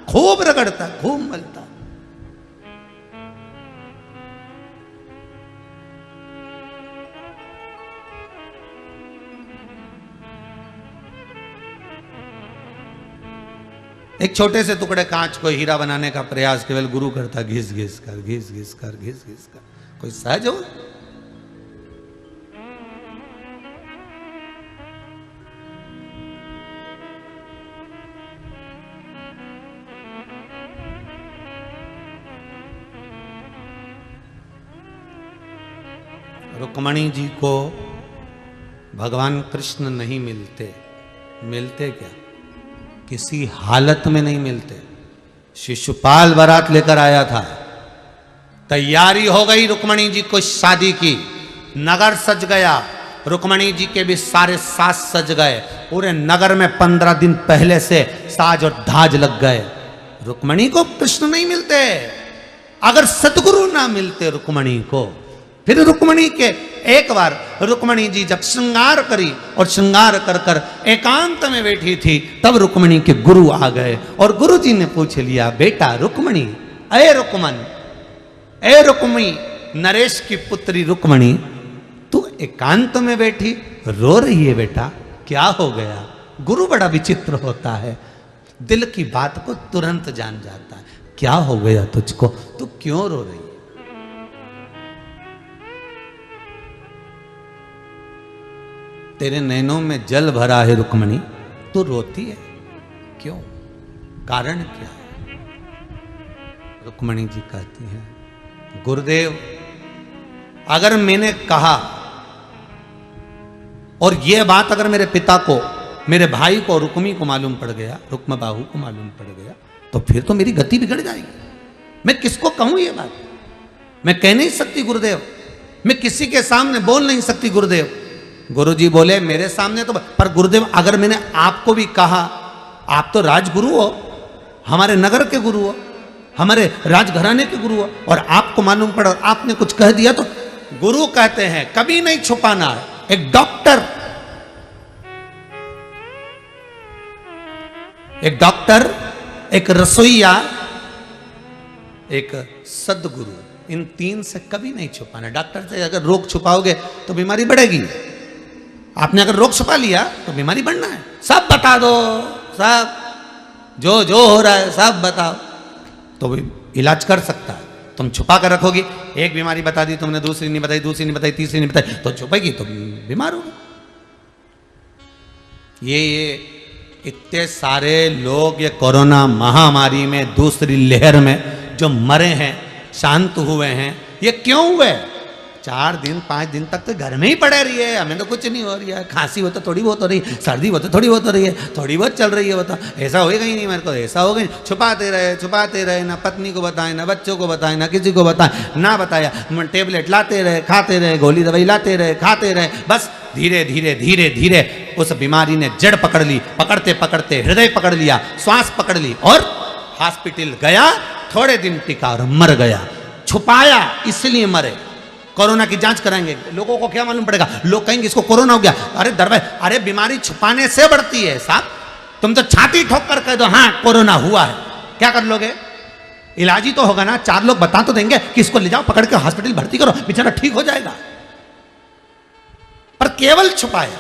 खूब रगड़ता है, खूब मलता है। एक छोटे से टुकड़े कांच को हीरा बनाने का प्रयास केवल गुरु करता, घिस घिस कर, घिस घिस कर, घिस घिस कर। कोई सहज हो? रुक्मणी जी को भगवान कृष्ण नहीं मिलते। मिलते क्या? किसी हालत में नहीं मिलते। शिशुपाल बारात लेकर आया था, तैयारी हो गई रुक्मणी जी को शादी की, नगर सज गया, रुक्मणी जी के भी सारे सास सज गए, पूरे नगर में 15 दिन पहले से साज और धाज लग गए। रुक्मणी को कृष्ण नहीं मिलते। अगर सतगुरु ना मिलते रुक्मणी को, फिर रुक्मणी के एक बार रुक्मणी जी जब श्रृंगार करी और श्रृंगार कर कर एकांत में बैठी थी, तब रुक्मणी के गुरु आ गए और गुरु जी ने पूछ लिया, बेटा रुक्मणी, अये रुक्मन, ए रुक्मी, नरेश की पुत्री रुक्मणी, तू एकांत में बैठी रो रही है बेटा, क्या हो गया? गुरु बड़ा विचित्र होता है, दिल की बात को तुरंत जान जाता है। क्या हो गया तुझको? तू क्यों रो रही है? तेरे नैनों में जल भरा है रुक्मणी, तू रोती है क्यों? कारण क्या है? रुक्मणी जी कहती हैं, गुरुदेव, अगर मैंने कहा और यह बात अगर मेरे पिता को, मेरे भाई को, रुक्मी को मालूम पड़ गया, रुक्म बाहु को मालूम पड़ गया, तो फिर तो मेरी गति बिगड़ जाएगी। मैं किसको कहूं ये बात? मैं कह नहीं सकती गुरुदेव, मैं किसी के सामने बोल नहीं सकती गुरुदेव। गुरुजी बोले, मेरे सामने तो, पर गुरुदेव अगर मैंने आपको भी कहा, आप तो राजगुरु हो, हमारे नगर के गुरु हो, हमारे राजघराने के गुरु हो, और आपको मालूम पड़ा और आपने कुछ कह दिया, तो गुरु कहते हैं कभी नहीं छुपाना। एक डॉक्टर, एक रसोईया, एक सदगुरु, इन तीन से कभी नहीं छुपाना। डॉक्टर से अगर रोग छुपाओगे तो बीमारी बढ़ेगी, आपने अगर रोग छुपा लिया तो बीमारी बढ़ना है। सब बता दो, सब जो जो हो रहा है सब बताओ, तो भी इलाज कर सकता है। तुम छुपा कर रखोगी, एक बीमारी बता दी तुमने, दूसरी नहीं बताई, दूसरी नहीं बताई, तीसरी नहीं बताई, तो छुपेगी तो बीमार होगी। ये इतने सारे लोग ये कोरोना महामारी में, दूसरी लहर में जो मरे हैं, शांत हुए हैं, ये क्यों हुए? 4 दिन 5 दिन तक तो घर में ही पड़े रही है, हमें तो कुछ नहीं हो रही है। खांसी हो तो थोड़ी बहुत हो रही है, सर्दी हो तो थोड़ी बहुत हो रही है, थोड़ी बहुत चल रही है, बता ऐसा होएगा ही नहीं मेरे को, ऐसा हो गई। छुपाते रहे, ना पत्नी को बताएं, ना बच्चों को बताएं, ना किसी को बताएं, ना बताया, टेबलेट लाते रहे, खाते रहे, गोली दवाई लाते रहे, खाते रहे, बस धीरे धीरे धीरे धीरे उस बीमारी ने जड़ पकड़ ली, पकड़ते पकड़ते हृदय पकड़ लिया, श्वास पकड़ ली, और हॉस्पिटल गया, थोड़े दिन टिका और मर गया। छुपाया इसलिए मरे। कोरोना की जांच कराएंगे, लोगों को क्या मालूम पड़ेगा? लोग कहेंगे इसको कोरोना हो गया। अरे दरबार, अरे बीमारी छुपाने से बढ़ती है साहब। तुम तो छाती ठोक कर कह दो हाँ कोरोना हुआ है, क्या कर लोगे? इलाज ही तो होगा ना। 4 लोग बता तो देंगे कि इसको ले जाओ, पकड़ के हॉस्पिटल भर्ती करो, बेचारा ठीक हो जाएगा। पर केवल छुपाया।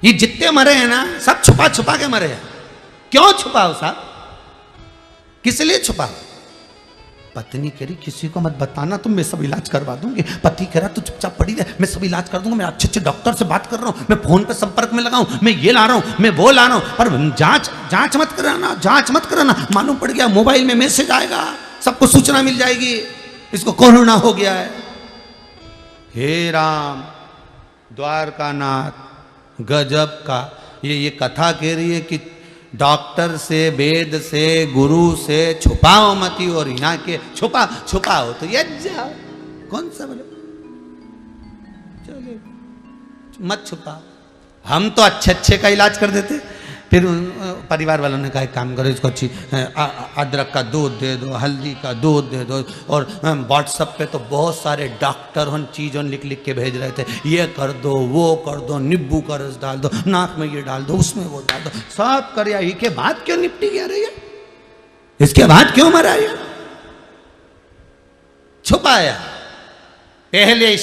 ये जितने मरे हैं ना, सब छुपा छुपा के मरे हैं। क्यों छुपाओ साहब? किस लिए छुपाओ? पत्नी कह रही किसी को मत बताना, तुम, मैं सब इलाज करवा दूंगी। पति कह रहा तू चुपचाप पड़ी रहे, मैं सब इलाज कर दूंगा, मैं अच्छे अच्छे डॉक्टर से बात कर रहा हूँ, मैं फोन पे संपर्क में लगाऊं, मैं ये ला रहा हूँ, मैं वो ला रहा हूँ। पर जांच मत कराना, जांच मत कराना। मालूम पड़ गया मोबाइल में मैसेज आएगा, सबको सूचना मिल जाएगी इसको कोरोना हो गया है। हे राम, द्वारकानाथ, गजब का ये कथा कह रही है कि डॉक्टर से, वेद से, गुरु से छुपाओ मती, और यहाँ के छुपाओ तो ये जाओ। कौन सा बोले? चलो मत छुपाओ। हम तो अच्छे का इलाज कर देते। फिर परिवार वालों ने कहा एक काम करो, इसको अच्छी अदरक का दूध दे दो, हल्दी का दूध दे दो, और व्हाट्सएप पे तो बहुत सारे डॉक्टर उन चीज़ों लिख लिख के भेज रहे थे, ये कर दो, वो कर दो, नींबू का रस डाल दो, नाक में ये डाल दो, उसमें वो डाल दो, सब कर। ही के बाद क्यों निपटी गया रही है? इसके बाद क्यों मरा? छुपाया। पहले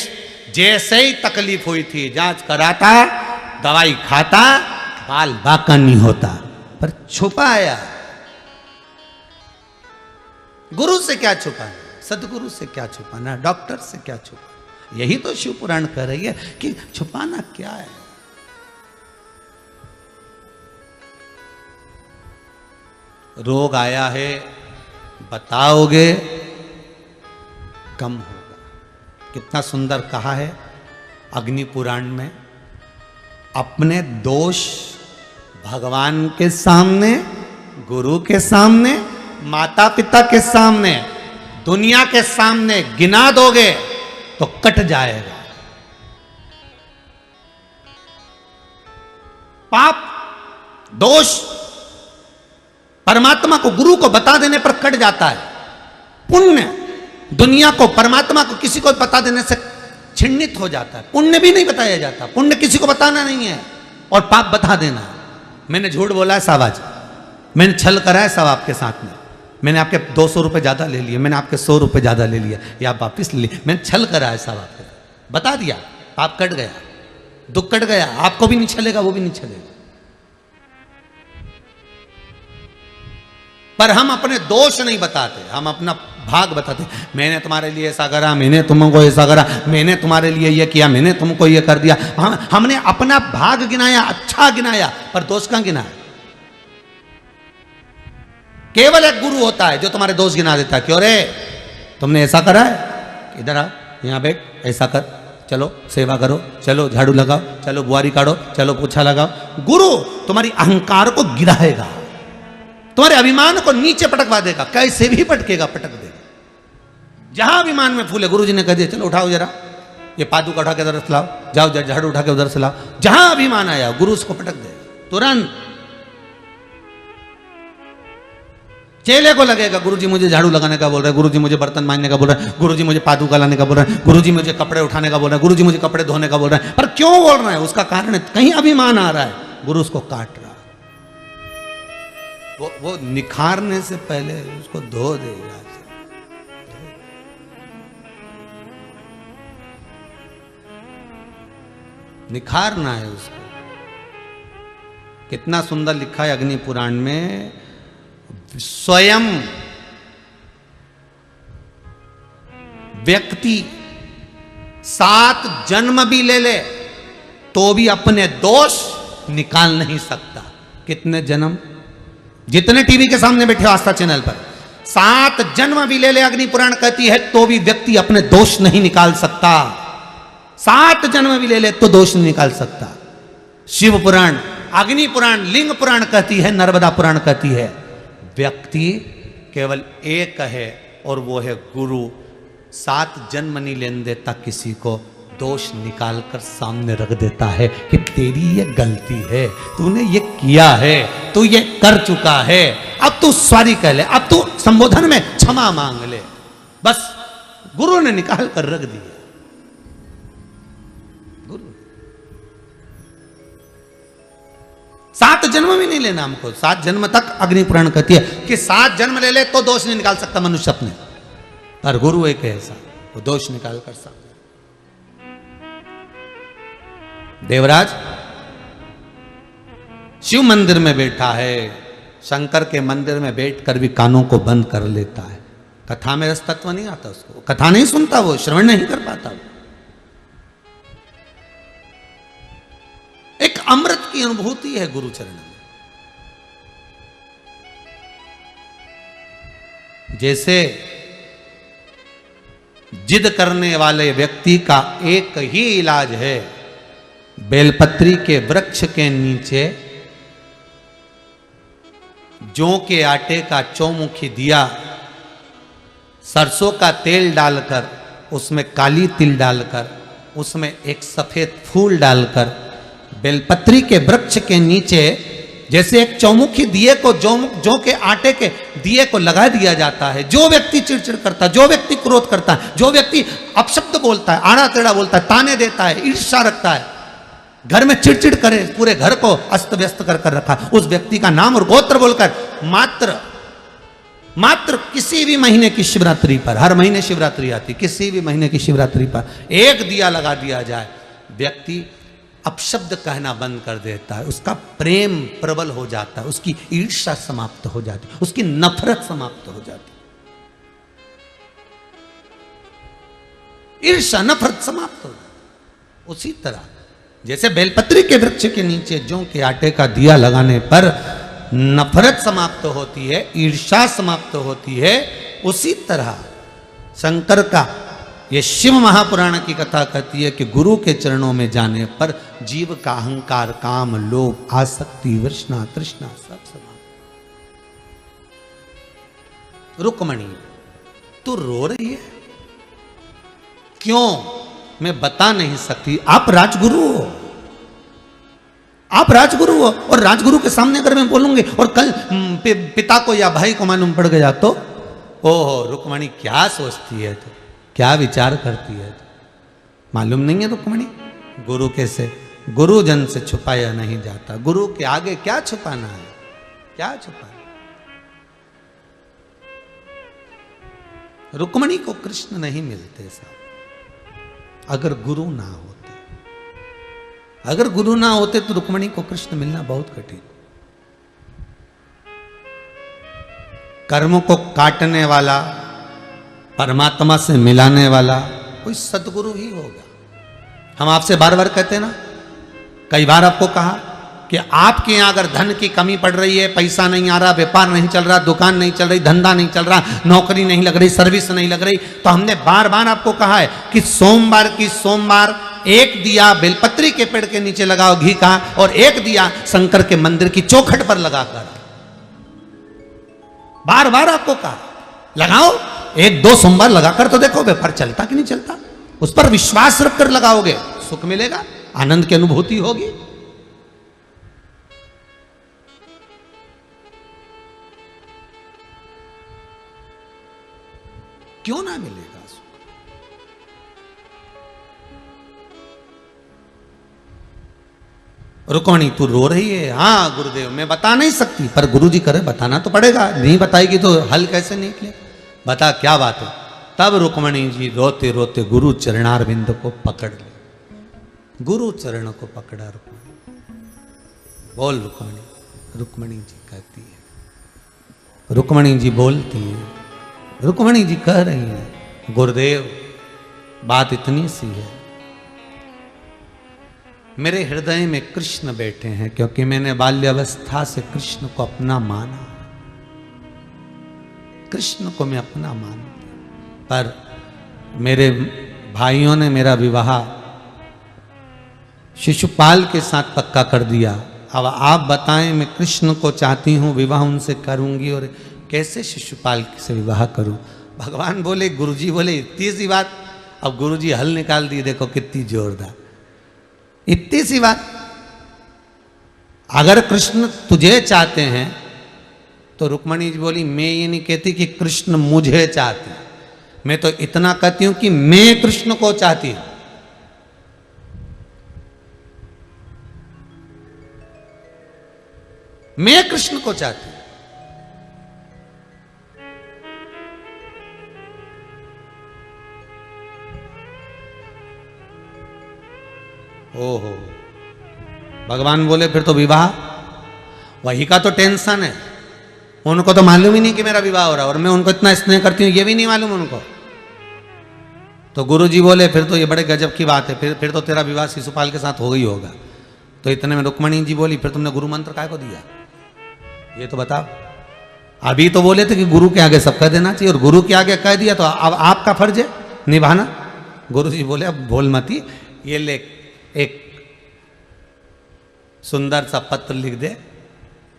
जैसे ही तकलीफ हुई थी, जांच कराता, दवाई खाता, बाल बाका नहीं होता, पर छुपाया। गुरु से क्या छुपाना, सदगुरु से क्या छुपाना, डॉक्टर से क्या छुपाना। यही तो शिव पुराण कह रही है कि छुपाना क्या है। रोग आया है, बताओगे कम होगा। कितना सुंदर कहा है अग्नि पुराण में, अपने दोष भगवान के सामने, गुरु के सामने, माता पिता के सामने, दुनिया के सामने गिना दोगे तो कट जाएगा। पाप दोष परमात्मा को, गुरु को बता देने पर कट जाता है। पुण्य दुनिया को, परमात्मा को, किसी को बता देने से छिन्नित हो जाता है। पुण्य भी नहीं बताया जाता, पुण्य किसी को बताना नहीं है, और पाप बता देना। मैंने झूठ बोला है साहब, आज मैंने छल करा है साहब आपके साथ में, मैंने आपके 200 रुपये ज़्यादा ले लिए, मैंने आपके 100 रुपये ज़्यादा ले लिया, या आप वापिस ले लिए। मैंने छल करा है साहब आपके साथ, बता दिया, पाप कट गया, दुख कट गया। आपको भी नहीं छलेगा, वो भी नहीं छलेगा। पर हम अपने दोष नहीं बताते, हम अपना भाग बताते। मैंने तुम्हारे लिए ऐसा करा, मैंने तुमको ऐसा करा, मैंने तुम्हारे लिए ये किया, मैंने तुमको ये कर दिया। हमने अपना भाग गिनाया, अच्छा गिनाया, पर दोष कहां गिनाया। केवल एक गुरु होता है जो तुम्हारे दोष गिना देता है। क्यों रे, तुमने ऐसा करा है, इधर आ, यहां बैठ, ऐसा कर, चलो सेवा करो, चलो झाड़ू लगाओ, चलो बुआरी काटो, चलो पोछा लगाओ। गुरु तुम्हारी अहंकार को गिराएगा, तुम्हारे अभिमान को नीचे पटकवा देगा, कैसे भी पटकेगा, पटक देगा। जहां अभिमान में फूले, गुरु जी ने कह दिया चलो उठाओ जरा, ये पादुका उठा के उधर से लाओ, जाओ झाड़ू उठा के उधर से लाओ। जहां अभिमान आया गुरु उसको पटक देगा तुरंत। चेले को लगेगा गुरुजी मुझे झाड़ू लगाने का बोल रहे हैं, गुरुजी मुझे बर्तन मांजने का बोल रहे हैं, गुरुजी मुझे पादुका लाने का बोल रहे हैं, गुरुजी मुझे कपड़े उठाने का बोल रहे हैं, गुरुजी मुझे कपड़े धोने का बोल रहे हैं। पर क्यों बोल रहे हैं, उसका कारण है कहीं अभिमान आ रहा है, गुरु उसको काट रहा है। वो निखारने से पहले उसको धो देगा। निखारना है उसको। कितना सुंदर लिखा है अग्नि पुराण में, स्वयं व्यक्ति 7 जन्म भी ले ले तो भी अपने दोष निकाल नहीं सकता। कितने जन्म, जितने टीवी के सामने बैठे हो आस्था चैनल पर, 7 जन्म भी ले ले, अग्नि पुराण कहती है, तो भी व्यक्ति अपने दोष नहीं निकाल सकता। 7 जन्म भी ले ले तो दोष नहीं निकाल सकता। शिव पुराण, अग्नि पुराण, लिंग पुराण कहती है, नर्मदा पुराण कहती है, व्यक्ति केवल एक है और वो है गुरु। 7 जन्म नहीं लेने देता किसी को, दोष निकाल कर सामने रख देता है कि तेरी ये गलती है, तूने ये किया है, तू ये कर चुका है, अब तू सॉरी कह ले, अब तू संबोधन में क्षमा मांग ले। बस गुरु ने निकाल कर रख दिया। गुरु 7 जन्म भी नहीं लेना हमको। 7 जन्म तक अग्नि पुराण कहती है कि 7 जन्म ले ले तो दोष नहीं निकाल सकता मनुष्य अपने, पर गुरु एक ऐसा, वो दोष निकाल कर सकता। देवराज शिव मंदिर में बैठा है, शंकर के मंदिर में बैठकर भी कानों को बंद कर लेता है। कथा में रस तत्व नहीं आता उसको, कथा नहीं सुनता, वो श्रवण नहीं कर पाता। एक अमृत की अनुभूति है गुरु चरण में। जैसे जिद करने वाले व्यक्ति का एक ही इलाज है, बेलपत्री के वृक्ष के नीचे जौ के आटे का चौमुखी दिया, सरसों का तेल डालकर, उसमें काली तिल डालकर, उसमें एक सफेद फूल डालकर, बेलपत्री के वृक्ष के नीचे जैसे एक चौमुखी दिए को, जौ के आटे के दिए को लगा दिया जाता है। जो व्यक्ति चिड़चिड़ करता है, जो व्यक्ति क्रोध करता है, जो व्यक्ति अपशब्द बोलता है, आड़ा टेढ़ा बोलता है, ताने देता है, ईर्ष्या रखता है, घर में चिड़चिड़ करे, पूरे घर को अस्त व्यस्त कर कर रखा, उस व्यक्ति का नाम और गोत्र बोलकर मात्र किसी भी महीने की शिवरात्रि पर, हर महीने शिवरात्रि आती, किसी भी महीने की शिवरात्रि पर एक दिया लगा दिया जाए, व्यक्ति अपशब्द कहना बंद कर देता है, उसका प्रेम प्रबल हो जाता है, उसकी ईर्ष्या समाप्त हो जाती है, उसकी नफरत समाप्त हो जाती है, ईर्ष्या नफरत समाप्त हो जाती। उसी तरह जैसे बेलपत्री के वृक्ष के नीचे जौ के आटे का दिया लगाने पर नफरत समाप्त होती है, ईर्ष्या समाप्त होती है, उसी तरह शंकर का ये शिव महापुराण की कथा कहती है कि गुरु के चरणों में जाने पर जीव का अहंकार, काम, लोभ, आसक्ति, वृष्णा, तृष्णा सब समाप्त। रुक्मणी तू रो रही है क्यों? मैं बता नहीं सकती। आप राजगुरु हो, आप राजगुरु हो, और राजगुरु के सामने अगर मैं बोलूंगी और कल पिता को या भाई को मालूम पड़ गया तो ओहो रुक्मणी क्या सोचती है, तो क्या विचार करती है, तो मालूम नहीं है रुक्मणी। गुरु कैसे, गुरुजन से छुपाया नहीं जाता, गुरु के आगे क्या छुपाना है, क्या छुपाना। रुक्मणी को कृष्ण नहीं मिलते साहब अगर गुरु ना होते। अगर गुरु ना होते तो रुक्मणी को कृष्ण मिलना बहुत कठिन। कर्म को काटने वाला, परमात्मा से मिलाने वाला कोई सतगुरु ही होगा। हम आपसे बार बार कहते हैं ना, कई बार आपको कहा कि आपके यहां अगर धन की कमी पड़ रही है, पैसा नहीं आ रहा, व्यापार नहीं चल रहा, दुकान नहीं चल रही, धंधा नहीं चल रहा, नौकरी नहीं लग रही, सर्विस नहीं लग रही, तो हमने बार बार आपको कहा है कि सोमवार की सोमवार एक दिया बेलपत्री के पेड़ के नीचे लगाओ घी का, और एक दिया शंकर के मंदिर की चौखट पर लगाकर। बार बार आपको कहा लगाओ, एक दो सोमवार लगाकर तो देखो व्यापार चलता कि नहीं चलता। उस पर विश्वास रखकर लगाओगे, सुख मिलेगा, आनंद की अनुभूति होगी। क्यों ना मिलेगा सुख? रुक्मणी तू रो रही है? हाँ गुरुदेव मैं बता नहीं सकती, पर गुरुजी करे बताना तो पड़ेगा, नहीं बताएगी तो हल कैसे निकले, बता क्या बात है। तब रुक्मणी जी रोते रोते गुरु चरणारविंद को पकड़ ले, गुरु चरण को पकड़ा रुक्मणी। बोल रुक्मणी। रुक्मणी जी कहती है, रुक्मणी जी बोलती है, रुक्मणी जी कह रही हैं गुरुदेव बात इतनी सी है, मेरे हृदय में कृष्ण बैठे हैं क्योंकि मैंने बाल्यावस्था से कृष्ण को अपना माना, कृष्ण को मैं अपना मानती, पर मेरे भाइयों ने मेरा विवाह शिशुपाल के साथ पक्का कर दिया। अब आप बताएं मैं कृष्ण को चाहती हूं, विवाह उनसे करूंगी और कैसे शिशुपाल से विवाह करूं। भगवान बोले, गुरुजी बोले इतनी सी बात। अब गुरुजी हल निकाल दिए, देखो कितनी जोरदार, इतनी सी बात। अगर कृष्ण तुझे चाहते हैं तो रुक्मणी जी बोली मैं ये नहीं कहती कि कृष्ण मुझे चाहते, मैं तो इतना कहती हूं कि मैं कृष्ण को चाहती हूं। मैं कृष्ण को चाहती हूं। ओहो, भगवान बोले फिर तो विवाह, वही का तो टेंशन है, उनको तो मालूम ही नहीं कि मेरा विवाह हो रहा है और मैं उनको इतना स्नेह करती हूँ ये भी नहीं मालूम उनको। तो गुरुजी बोले फिर तो ये बड़े गजब की बात है, फिर तो तेरा विवाह शिशुपाल के साथ हो गई होगा। तो इतने में रुक्मणी जी बोली फिर तुमने गुरु मंत्र काय को दिया, ये तो बताओ। अभी तो बोले थे कि गुरु के आगे सब कह देना चाहिए और गुरु के आगे कह दिया तो अब आपका फर्ज है निभाना। गुरु जी बोले अब भूल मती, ये ले एक सुंदर सा पत्र लिख दे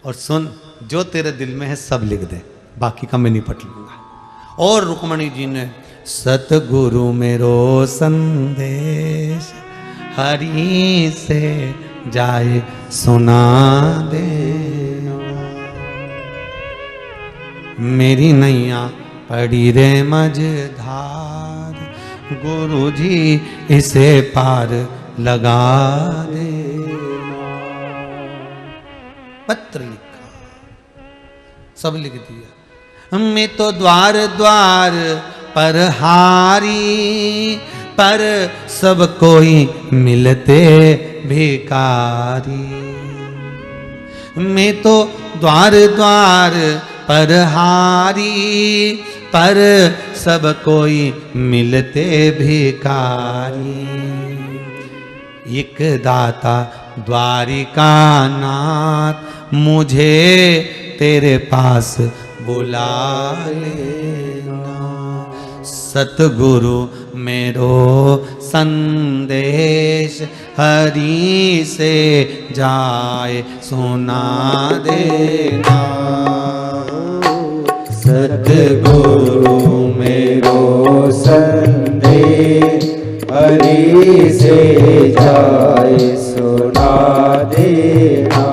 और सुन जो तेरे दिल में है सब लिख दे, बाकी का मैं निपट लूंगा। और रुक्मणी जी ने सतगुरु मेरो संदेश हरि से जाए सुना दे, मेरी नैया पड़ी रे मझधार, गुरु जी इसे पार लगा दे। पत्र लिखा, सब लिख दिया। मैं तो द्वार द्वार पर हारी, पर सब कोई मिलते भिखारी। मैं तो द्वार द्वार पर हारी, पर सब कोई मिलते भिखारी। एक दाता द्वारिका नाथ, मुझे तेरे पास बुला लेना। सतगुरु मेरो संदेश हरि से जाए सुना देना।
सतगुरु मेरो संदेश हरि से जाए सुना देना।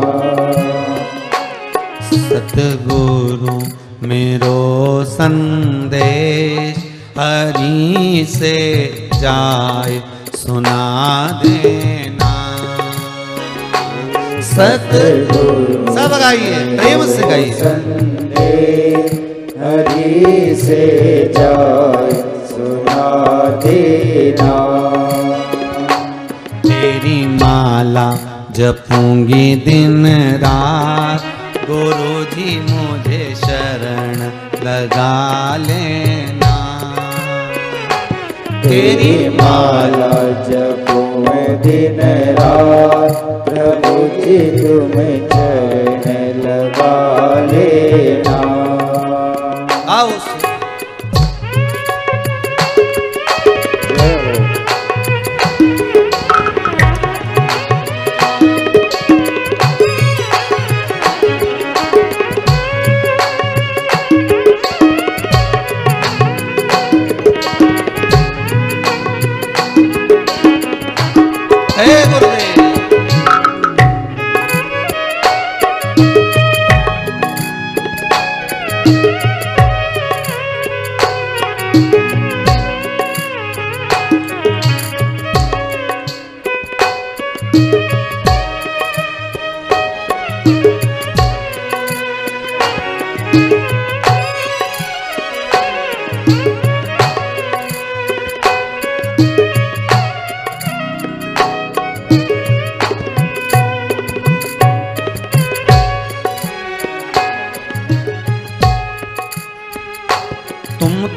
सतगुरु मेरो संदेश हरि से जाए सुना देना। सतगुरु सब गाइए, प्रेम से गाइए।
संदेश हरि से जाए सुना देना।
तेरी माला जपूंगी दिन रात, गुरु जी मुझे शरण लगा लेना।
तेरी माला जपूं दिन रात, प्रभु जी तुम चरण लगा लेना।
आओ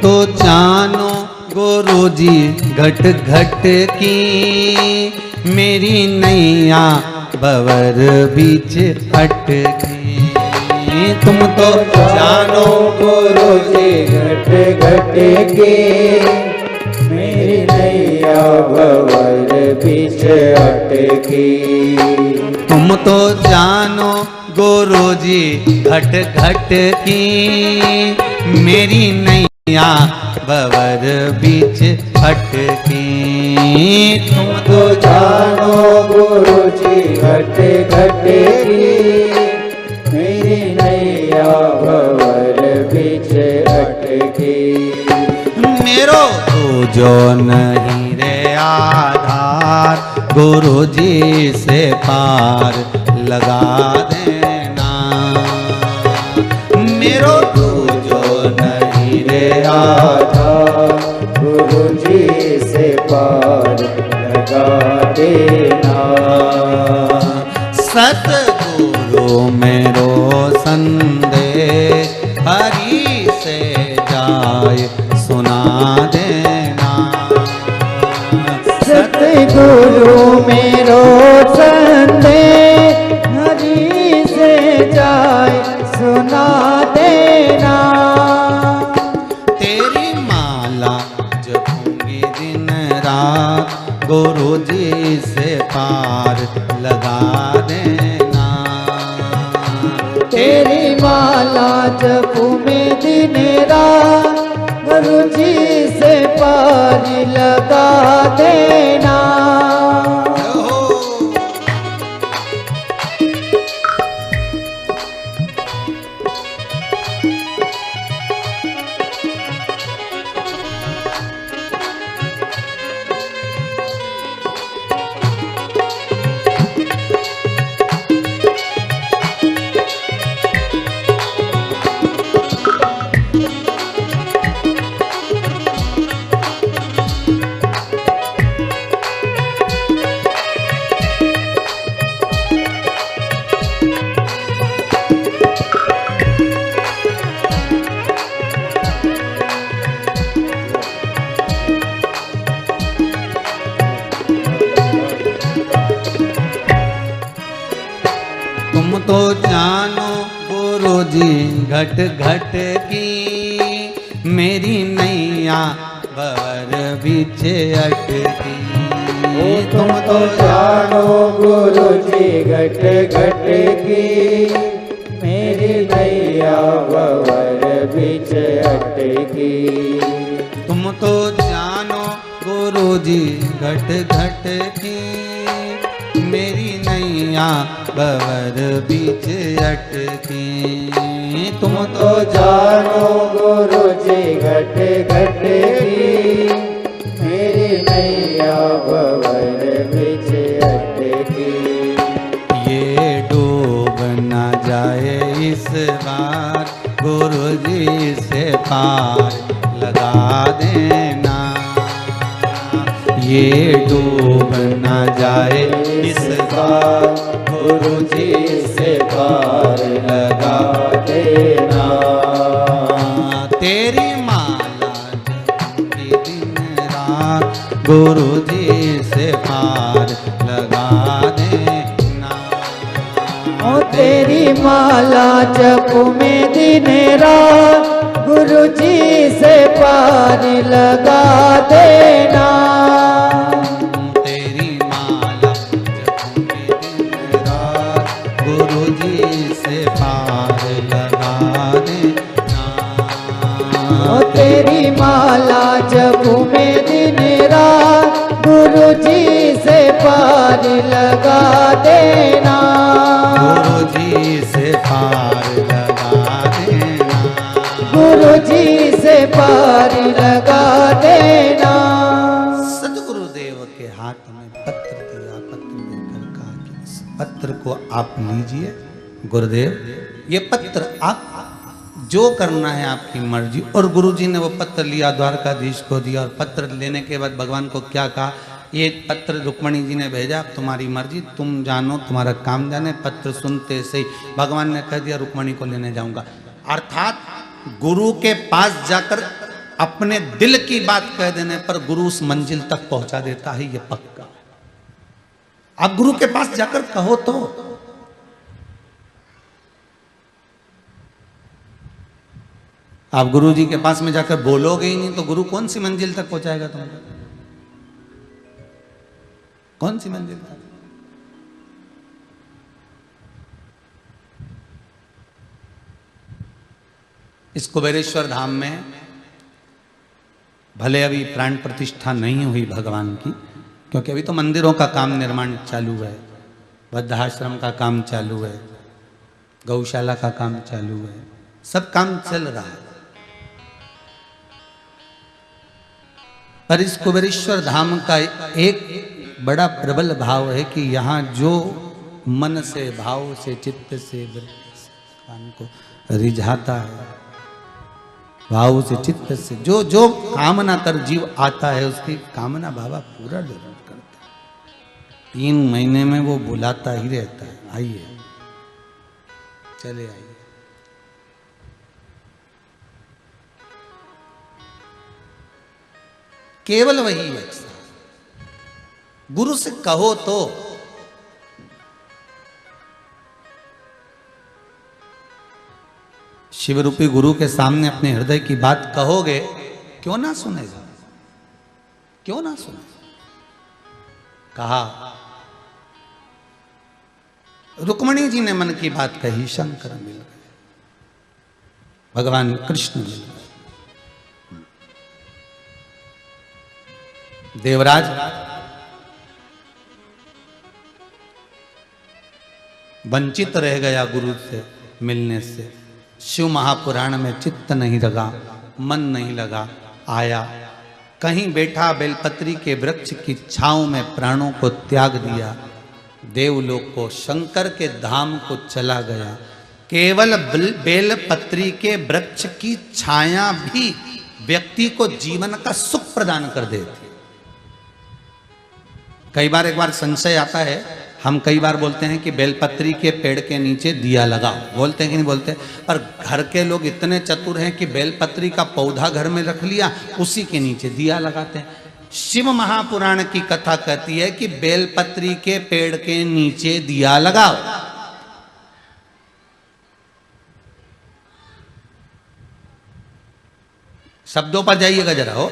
तो जानो गुरु जी घट घट की, मेरी नैया बवर बीच अटकी। तुम तो जानो
गुरु जी घट घट के, मेरी नैया बवर बीच अटकी।
तुम तो जानो गुरु जी घट घट की, मेरी नैया बवर बीच अटकी।
तुम तो जानो गुरु जी घट घट की, मेरी नैया बवर बीच अटकी।
मेरो तू जो नहीं रे आधार, गुरु जी से पार लगा देना। मेरो तू जो नहीं रे
आधार, गुरु जी से पार लगा देना।
सतगुरु मेरो संदेश हरि से जाए सुना देना।
सतगुरु मेरो संदेश हरि से जाए सुना देना।
तेरी माला जपूंगी दिन रात, गुरु जी से पार लगा देना।
तेरी माला जपूं मैं दिन रात, गुरु जी से पार लगा देना।
घट घट की मेरी नैया भंवर बीच अटकी।
तुम तो जानो गुरु जी घट घट की मेरी नैया भंवर बीच अटकी।
तुम तो जानो गुरु जी घट घट की मेरी नैया भंवर बीच अटकी। तुम
तो जानो गुरु जी घट घट की मेरी नैया भंवर बीच अटकी।
ये डूब न जाए इस बार गुरु जी से पार लगा देना। ये डूब न जाए इस बार गुरु जी से पार लगा देना। तेरी माला जपूंगी दिन रात गुरु जी से पार लगा देना।
ओ तेरी माला जप में दिन रात गुरु जी से पार लगा देना।
तेरी माला जपूंगी दिन रात गुरु जी से पार लगा देना।
ओ तेरी माला जप में दिन रात गुरु जी से पार लगा देना।
गुरु जी से पार लगा देना।
गुरु जी से पार लगा देना।
सदगुरुदेव के हाथ में पत्र दिया, पत्र देकर कहा कि इस पत्र को आप लीजिए गुरुदेव, ये पत्र आप जो करना है आपकी मर्जी। और गुरुजी ने वो पत्र लिया, द्वारकाधीश को दिया और पत्र लेने के बाद भगवान को क्या कहा, ये पत्र रुक्मणी जी ने भेजा, तुम्हारी मर्जी, तुम जानो, तुम्हारा काम जाने। पत्र सुनते से ही भगवान ने कह दिया रुक्मणी को लेने जाऊंगा। अर्थात गुरु के पास जाकर अपने दिल की बात कह देने पर गुरु उस मंजिल तक पहुंचा देता है, ये पक्का। आप गुरु के पास जाकर कहो तो आप गुरु जी के पास में जाकर बोलोगे ही नहीं तो गुरु कौन सी मंजिल तक पहुंचाएगा तुमको? कौन सी मंजिल तक? इस कुबेरेश्वर धाम में भले अभी प्राण प्रतिष्ठा नहीं हुई भगवान की, क्योंकि अभी तो मंदिरों का काम निर्माण चालू है, वृद्धाश्रम का काम चालू है, गौशाला का काम चालू है, सब काम चल रहा है। पर इस कुबेरेश्वर धाम का एक बड़ा प्रबल भाव है कि यहाँ जो मन से, भाव से, चित्त से, भगवान को रिझाता है, भाव से, चित्त से जो जो कामना कर जीव आता है, उसकी कामना बाबा पूरा जरूर करता है। 3 महीने में वो बुलाता ही रहता है, आइए, चले आइए। केवल वही है, गुरु से कहो तो। शिव रूपी गुरु के सामने अपने हृदय की बात कहोगे, क्यों ना सुनेगा, क्यों ना सुनेगा। कहा रुक्मणी जी ने मन की बात कही, शंकर मिल गए, भगवान कृष्ण मिल गए। देवराज वंचित रह गया गुरु से मिलने से। शिव महापुराण में चित्त नहीं लगा, मन नहीं लगा, आया कहीं बैठा बेलपत्री के वृक्ष की छांव में प्राणों को त्याग दिया, देवलोक को, शंकर के धाम को चला गया। केवल बेलपत्री के वृक्ष की छाया भी व्यक्ति को जीवन का सुख प्रदान कर देती। कई बार एक बार संशय आता है, हम कई बार बोलते हैं कि बेलपत्री के पेड़ के नीचे दिया लगाओ, बोलते हैं कि नहीं बोलते? पर घर के लोग इतने चतुर हैं कि बेलपत्री का पौधा घर में रख लिया, उसी के नीचे दिया लगाते हैं। शिव महापुराण की कथा कहती है कि बेलपत्री के पेड़ के नीचे दिया लगाओ। शब्दों पर जाइएगा जरा हो।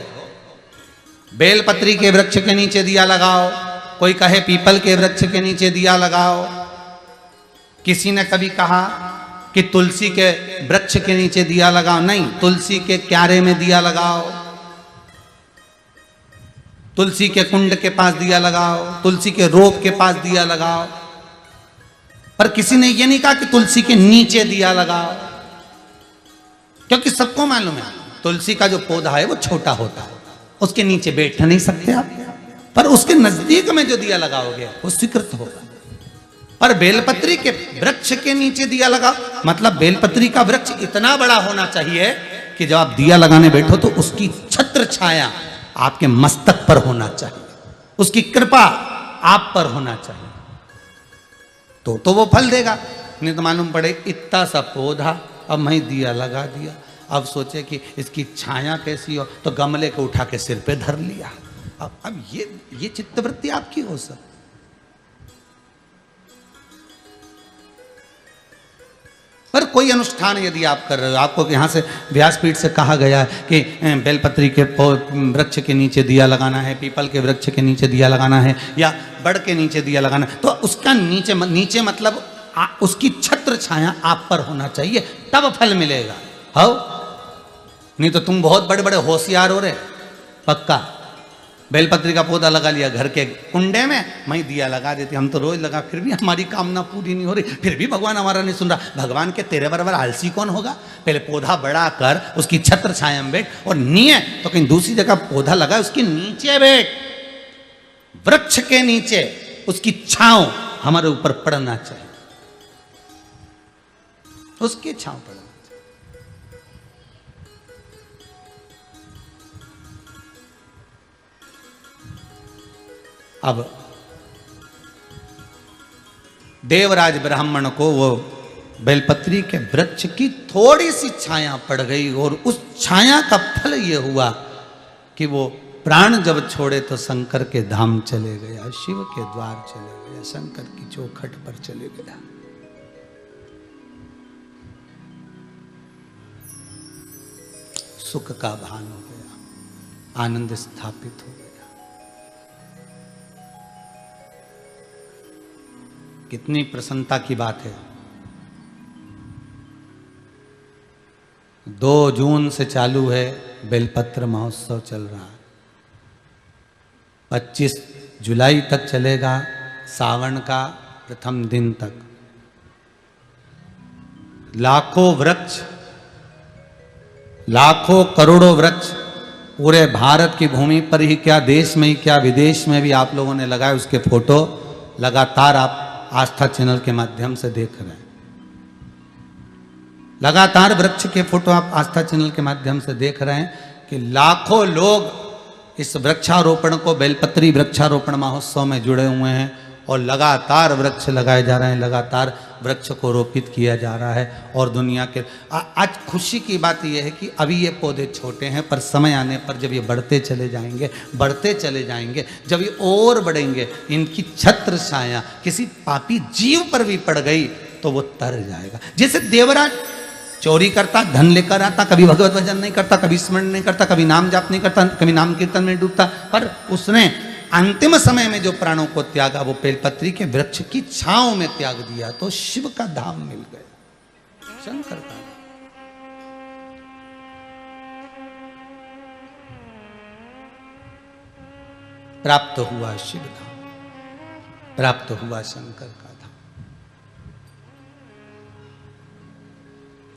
बेलपत्री के वृक्ष के नीचे दिया लगाओ, कोई कहे पीपल के वृक्ष के नीचे दिया लगाओ, किसी ने कभी कहा कि तुलसी के वृक्ष के नीचे दिया लगाओ, नहीं, तुलसी के क्यारे में दिया लगाओ, तुलसी के कुंड के पास दिया लगाओ, तुलसी के रोप के पास दिया लगाओ। पर किसी ने यह नहीं कहा कि तुलसी के नीचे दिया लगाओ, क्योंकि सबको मालूम है तुलसी का जो पौधा है वो छोटा होता है, उसके नीचे बैठ नहीं सकते आप, पर उसके नजदीक में जो दिया लगाओगे वो स्वीकृत होगा। पर बेलपत्री के वृक्ष के नीचे दिया लगाओ, मतलब बेलपत्री का वृक्ष इतना बड़ा होना चाहिए कि जब आप दिया लगाने बैठो तो उसकी छत्र छाया आपके मस्तक पर होना चाहिए, उसकी कृपा आप पर होना चाहिए, तो वो फल देगा। नहीं तो मालूम पड़े इतना सा पौधा, अब मैं दिया लगा दिया, अब सोचे कि इसकी छाया कैसी हो, तो गमले को उठा के सिर पे धर लिया। अब ये चित्तवृत्ति आपकी हो सकती। पर कोई अनुष्ठान यदि आप कर रहे हो, आपको यहाँ से व्यासपीठ से कहा गया है कि बेलपत्री के वृक्ष के नीचे दिया लगाना है, पीपल के वृक्ष के नीचे दिया लगाना है, या बड़ के नीचे दिया लगाना है, तो उसका नीचे मतलब उसकी छत्र छाया आप पर होना चाहिए, तब फल मिलेगा। हो नहीं तो तुम बहुत बड़े बड़े होशियार हो रहे, पक्का बेलपत्री का पौधा लगा लिया घर के कुंडे में, मैं दिया लगा देती, हम तो रोज लगा, फिर भी हमारी कामना पूरी नहीं हो रही, फिर भी भगवान हमारा नहीं सुन रहा। भगवान के तेरे बराबर आलसी कौन होगा? पहले पौधा बड़ा कर, उसकी छत्र छाया में बैठ, और नहीं है तो कहीं दूसरी जगह पौधा लगा उसके नीचे बैठ, वृक्ष के नीचे, उसकी छांव हमारे ऊपर पड़ना चाहिए, उसकी छांव पड़ना चाहिए। अब देवराज ब्राह्मण को वो बेलपत्री के वृक्ष की थोड़ी सी छाया पड़ गई, और उस छाया का फल ये हुआ कि वो प्राण जब छोड़े तो शंकर के धाम चले गया, शिव के द्वार चले गया, शंकर की चौखट पर चले गया। सुख का भान हो गया, आनंद स्थापित हो गया। कितनी प्रसन्नता की बात है। 2 जून से चालू है बेलपत्र महोत्सव चल रहा है, 25 जुलाई तक चलेगा, सावन का प्रथम दिन तक। लाखों वृक्ष, लाखों करोड़ों वृक्ष पूरे भारत की भूमि पर ही क्या, देश में ही क्या, विदेश में भी आप लोगों ने लगाए, उसके फोटो लगातार आप आस्था चैनल के माध्यम से देख रहे हैं। लगातार वृक्ष के फोटो आप आस्था चैनल के माध्यम से देख रहे हैं कि लाखों लोग इस वृक्षारोपण को, बेलपत्री वृक्षारोपण महोत्सव में जुड़े हुए हैं, और लगातार वृक्ष लगाए जा रहे हैं, लगातार वृक्ष को रोपित किया जा रहा है। और दुनिया के आज खुशी की बात यह है कि अभी ये पौधे छोटे हैं, पर समय आने पर जब ये बढ़ते चले जाएंगे, बढ़ते चले जाएंगे, जब ये और बढ़ेंगे, इनकी छत्र छाया किसी पापी जीव पर भी पड़ गई तो वो तर जाएगा। जैसे देवराज चोरी करता, धन लेकर आता, कभी भगवत भजन नहीं करता, कभी स्मरण नहीं करता, कभी नाम जाप नहीं करता, कभी नाम कीर्तन में डूबता, पर उसने अंतिम समय में जो प्राणों को त्यागा वो बेलपत्री के वृक्ष की छांव में त्याग दिया, तो शिव का धाम मिल गया, शंकर का। प्राप्त हुआ शिव धाम, प्राप्त हुआ शंकर का धाम।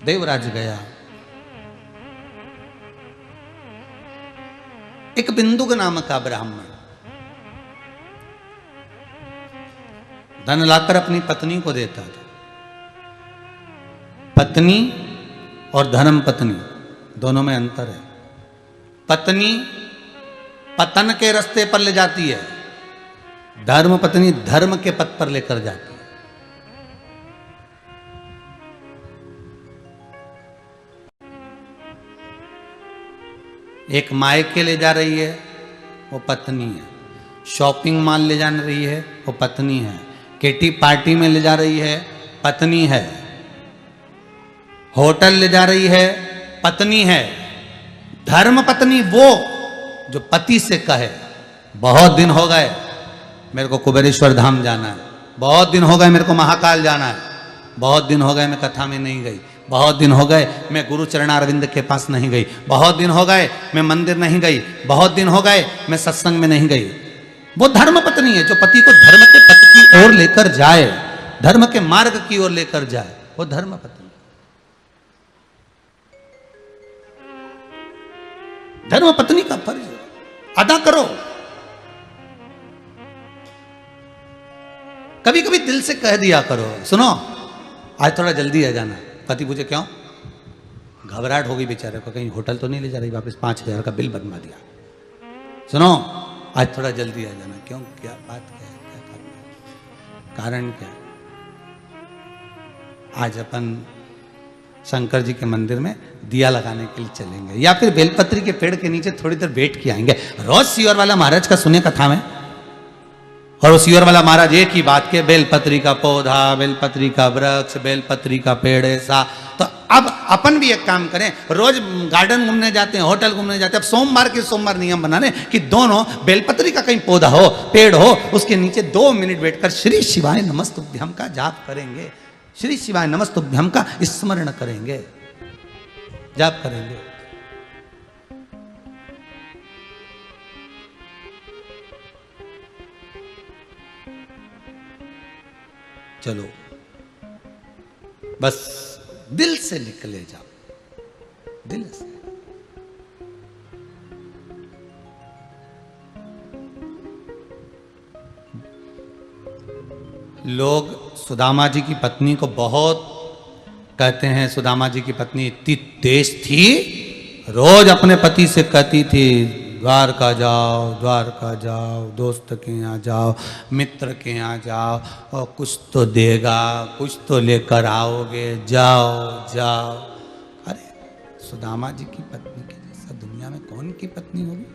देवराज गया, एक बिंदुक नाम का ब्राह्मण धन लाकर अपनी पत्नी को देता था। पत्नी और धर्म पत्नी दोनों में अंतर है। पत्नी पतन के रास्ते पर ले जाती है, धर्म पत्नी धर्म के पथ पर लेकर जाती है। एक मायके ले जा रही है, वो पत्नी है। शॉपिंग मॉल ले जा रही है, वो पत्नी है। किटी पार्टी में ले जा रही है, पत्नी है। होटल ले जा रही है, पत्नी है। धर्म पत्नी वो जो पति से कहे, बहुत दिन हो गए मेरे को कुबेरेश्वर धाम जाना है, बहुत दिन हो गए मेरे को महाकाल जाना है, बहुत दिन हो गए मैं कथा में नहीं गई, बहुत दिन हो गए मैं गुरु चरणारविंद के पास नहीं गई, बहुत दिन हो गए मैं मंदिर नहीं गई, बहुत दिन हो गए मैं सत्संग में नहीं गई। वो धर्म पत्नी है जो पति को धर्म के पथ की ओर लेकर जाए, धर्म के मार्ग की ओर लेकर जाए, वो धर्म पत्नी। धर्म पत्नी का फर्ज अदा करो। कभी कभी दिल से कह दिया करो, सुनो आज थोड़ा जल्दी आ जाना। पति पूछे क्यों? घबराहट होगी बेचारे को, कहीं होटल तो नहीं ले जा रही वापस, 5,000 का बिल बनवा दिया। सुनो आज थोड़ा जल्दी आ जाना। क्यों? क्या बात क्या है, क्या करना है, कारण क्या है? आज अपन शंकर जी के मंदिर में दिया लगाने के लिए चलेंगे, या फिर बेलपत्री के पेड़ के नीचे थोड़ी देर बैठ के आएंगे। रोज सीवर वाला महाराज का सुने कथा में, और उस सीवर वाला महाराज एक ही बात के, बेलपत्री का पौधा, बेलपत्री का वृक्ष, बेलपत्री का पेड़ ऐसा। तो अब अपन भी एक काम करें, रोज गार्डन घूमने जाते हैं, होटल घूमने जाते हैं, अब सोमवार के सोमवार नियम बनाने कि दोनों बेलपत्री का कहीं पौधा हो, पेड़ हो, उसके नीचे 2 मिनट बैठकर श्री शिवाय नमस्तुभ्यम का जाप करेंगे, श्री शिवाय नमस्तुभ्यम का स्मरण करेंगे, जाप करेंगे। चलो बस दिल से निकले जाओ, दिल से। लोग सुदामा जी की पत्नी को बहुत कहते हैं, सुदामा जी की पत्नी इतनी तेज थी, रोज अपने पति से कहती थी द्वारका जाओ, द्वारका जाओ, दोस्त के यहाँ जाओ, मित्र के यहाँ जाओ, और कुछ तो देगा, कुछ तो लेकर आओगे, जाओ जाओ। अरे सुदामा जी की पत्नी के जैसा दुनिया में कौन की पत्नी होगी?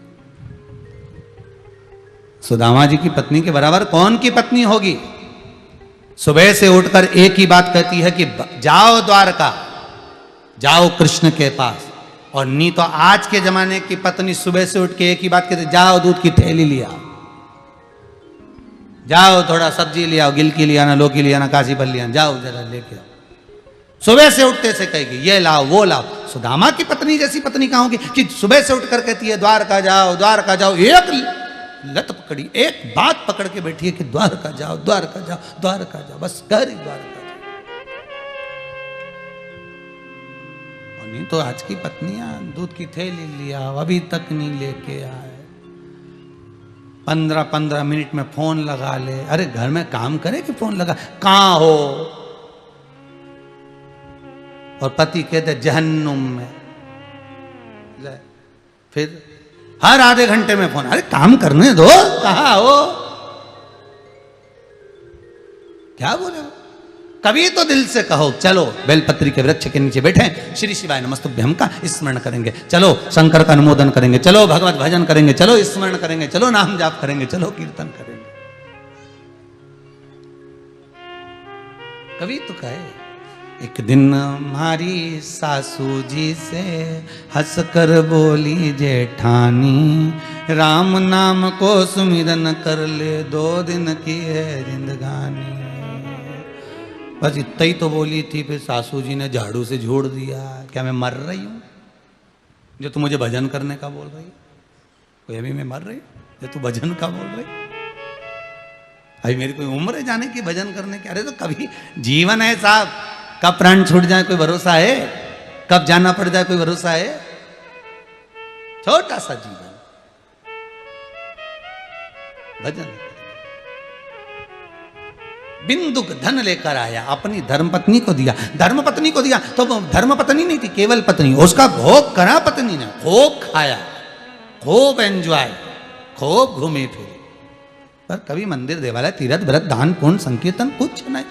सुदामा जी की पत्नी के बराबर कौन की पत्नी होगी? सुबह से उठकर एक ही बात कहती है कि जाओ द्वारका, जाओ कृष्ण के पास। और नहीं तो आज के जमाने की पत्नी सुबह से उठ के एक ही बात कहती, जाओ दूध की थैली लिया, जाओ थोड़ा सब्जी लिया, गिलकी लिया ना, लौकी लिया ना, काशी फल लिया, जाओ जरा लेके आओ। सुबह से उठते से कहेगी ये लाओ वो लाओ। सुदामा की पत्नी जैसी पत्नी कहाँ होगी कि सुबह से उठकर कहती है द्वारका जाओ, द्वारका जाओ। एक लत पकड़ी, एक बात पकड़ के बैठी है कि द्वारका जाओ, द्वारका जाओ, द्वारका जाओ, बस कह रही द्वारका जाओ। और नहीं तो आज की पत्नियां दूध की थैली लिया, अभी तक नहीं लेके आए, 15-15 मिनट में फोन लगा ले। अरे घर में काम करे कि फोन लगा, कहां हो? और पति कहते जहन्नुम में। फिर हर आधे घंटे में फोन, अरे काम करने दो, कहां हो, क्या बोले? कभी तो दिल से कहो चलो बेलपत्री के वृक्ष के नीचे बैठे श्री शिवाय नमस्तुभ्यम का स्मरण करेंगे, चलो शंकर का अनुमोदन करेंगे, चलो भगवत भजन करेंगे, चलो स्मरण करेंगे, चलो नाम जाप करेंगे, चलो कीर्तन करेंगे। कभी तो कहे एक दिन हमारी सासू जी से हंसकर बोली जेठानी, राम नाम को सुमिरन कर ले, 2 दिन की है जिंदगानी। बस इतना ही तो बोली थी, फिर सासू जी ने झाड़ू से झोड़ दिया। क्या मैं मर रही हूं जो तू मुझे भजन करने का बोल रही? कोई अभी मैं मर रही जो तू भजन का बोल रही? अभी मेरी कोई उम्र है जाने की भजन करने की? अरे तो कभी जीवन है साहब, कब प्राण छूट जाए कोई भरोसा है, कब जाना पड़ जाए कोई भरोसा है? छोटा सा जीवन, भजन। बिंदुक धन लेकर आया, अपनी धर्मपत्नी को दिया, धर्मपत्नी को दिया तो धर्मपत्नी नहीं थी, केवल पत्नी। उसका भोग करा पत्नी ने, खूब खाया, खूब एंजॉय, खूब घूमे फिरे, पर कभी मंदिर देवालय तीर्थ व्रत दान पुण्य संकीर्तन कुछ नहीं,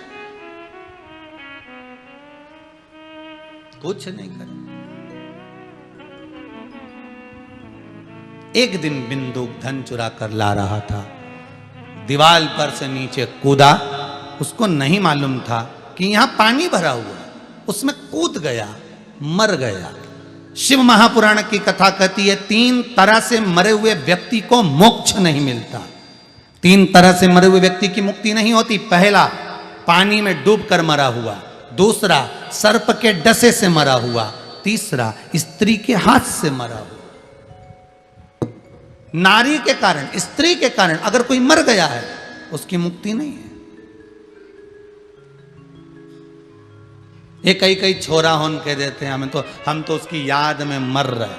कुछ नहीं करे। एक दिन बिंदुक धन चुरा कर ला रहा था, दीवार पर से नीचे कूदा। उसको नहीं मालूम था कि यहां पानी भरा हुआ है, उसमें कूद गया, मर गया। शिव महापुराण की कथा कहती है 3 तरह से मरे हुए व्यक्ति को मोक्ष नहीं मिलता। 3 तरह से मरे हुए व्यक्ति की मुक्ति नहीं होती। पहला, पानी में डूबकर मरा हुआ। दूसरा, सर्प के डसे से मरा हुआ। तीसरा, स्त्री के हाथ से मरा हुआ। नारी के कारण, स्त्री के कारण अगर कोई मर गया है उसकी मुक्ति नहीं है। ये कई छोरा होन कह देते हैं हम तो उसकी याद में मर रहे,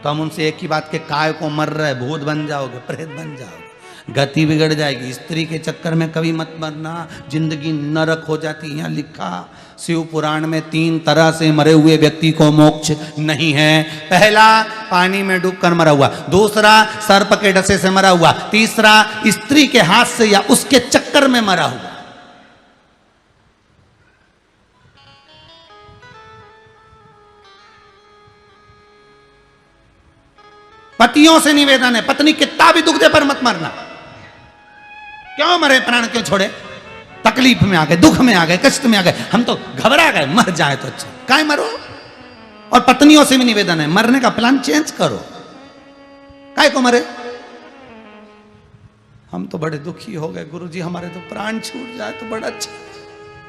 तो हम उनसे एक ही बात के काय को मर रहे, भूत बन जाओगे, प्रेत बन जाओगे, गति बिगड़ जाएगी। स्त्री के चक्कर में कभी मत मरना, जिंदगी नरक हो जाती है। यहाँ लिखा शिव पुराण में 3 तरह से मरे हुए व्यक्ति को मोक्ष नहीं है। पहला, पानी में डूबकर मरा हुआ। दूसरा, सर्प के डसे से मरा हुआ। तीसरा, स्त्री के हाथ से या उसके चक्कर में मरा हुआ। पतियों से निवेदन है, पत्नी कितना भी दुख दे पर मत मरना। क्यों मरे, प्राण क्यों छोड़े? तकलीफ में आ गए, दुख में आ गए, कष्ट में आ गए, हम तो घबरा गए, मर जाए तो अच्छा, काय मरो। और पत्नियों से भी निवेदन है, मरने का प्लान चेंज करो, काय को मरे। हम तो बड़े दुखी हो गए गुरुजी, हमारे तो प्राण छूट जाए तो बड़ा अच्छा।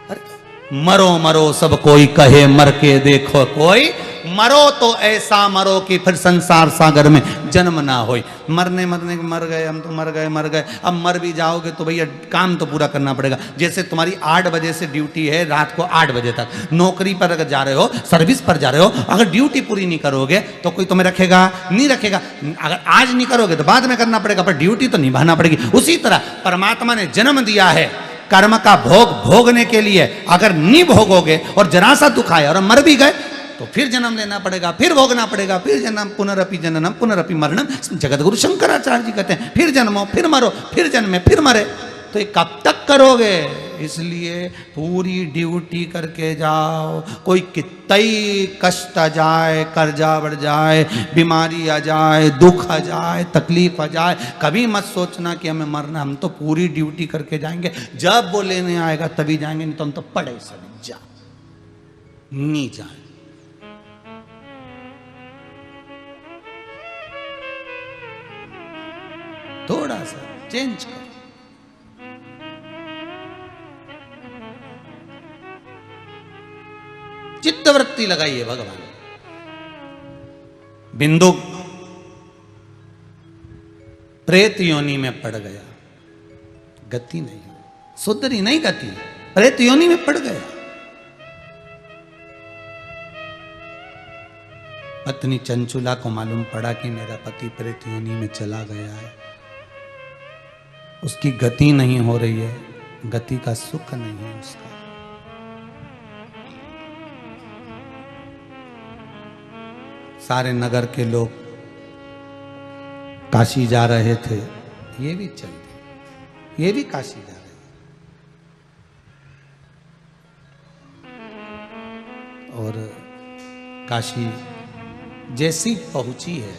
अरे मरो मरो सब कोई कहे, मर के देखो कोई, मरो तो ऐसा मरो कि फिर संसार सागर में जन्म ना हो। मरने मर गए, हम तो मर गए। अब मर भी जाओगे तो भैया काम तो पूरा करना पड़ेगा। जैसे तुम्हारी 8 बजे से ड्यूटी है रात को 8 बजे तक, नौकरी पर अगर जा रहे हो, सर्विस पर जा रहे हो, अगर ड्यूटी पूरी नहीं करोगे तो कोई तुम्हें रखेगा नहीं रखेगा। अगर आज नहीं करोगे तो बाद में करना पड़ेगा, पर ड्यूटी तो निभाना पड़ेगी। उसी तरह परमात्मा ने जन्म दिया है कर्म का भोग भोगने के लिए। अगर नहीं भोगोगे और जरा सा दुख आया और मर भी गए तो फिर जन्म लेना पड़ेगा, फिर भोगना पड़ेगा, फिर जन्म, पुनरअपि जननम पुनरअपि मरणम। जगतगुरु शंकराचार्य जी कहते हैं फिर जन्मो, फिर मरो, फिर जन्मे, फिर मरे। तो ये कब तक करोगे? इसलिए पूरी ड्यूटी करके जाओ। कोई कितई कष्ट आ जाए, कर्जा बढ़ जाए, बीमारी आ जाए, दुख आ जाए, तकलीफ आ जाए, कभी मत सोचना कि हमें मरना। हम तो पूरी ड्यूटी करके जाएंगे, जब वो लेने आएगा तभी जाएंगे, नहीं तो हम तो पड़े सब जा नहीं जाए। थोड़ा सा चेंज करो। चित्तवृत्ति लगाइए भगवान। बिंदु प्रेत योनि में पड़ गया, गति नहीं, सुधरी नहीं गति, प्रेत योनि में पड़ गया। पत्नी चंचुला को मालूम पड़ा कि मेरा पति प्रेत योनि में चला गया है, उसकी गति नहीं हो रही है, गति का सुख नहीं है उसका। सारे नगर के लोग काशी जा रहे थे, ये भी चल दिए, ये भी काशी जा रहे हैं। और काशी जैसी पहुंची है,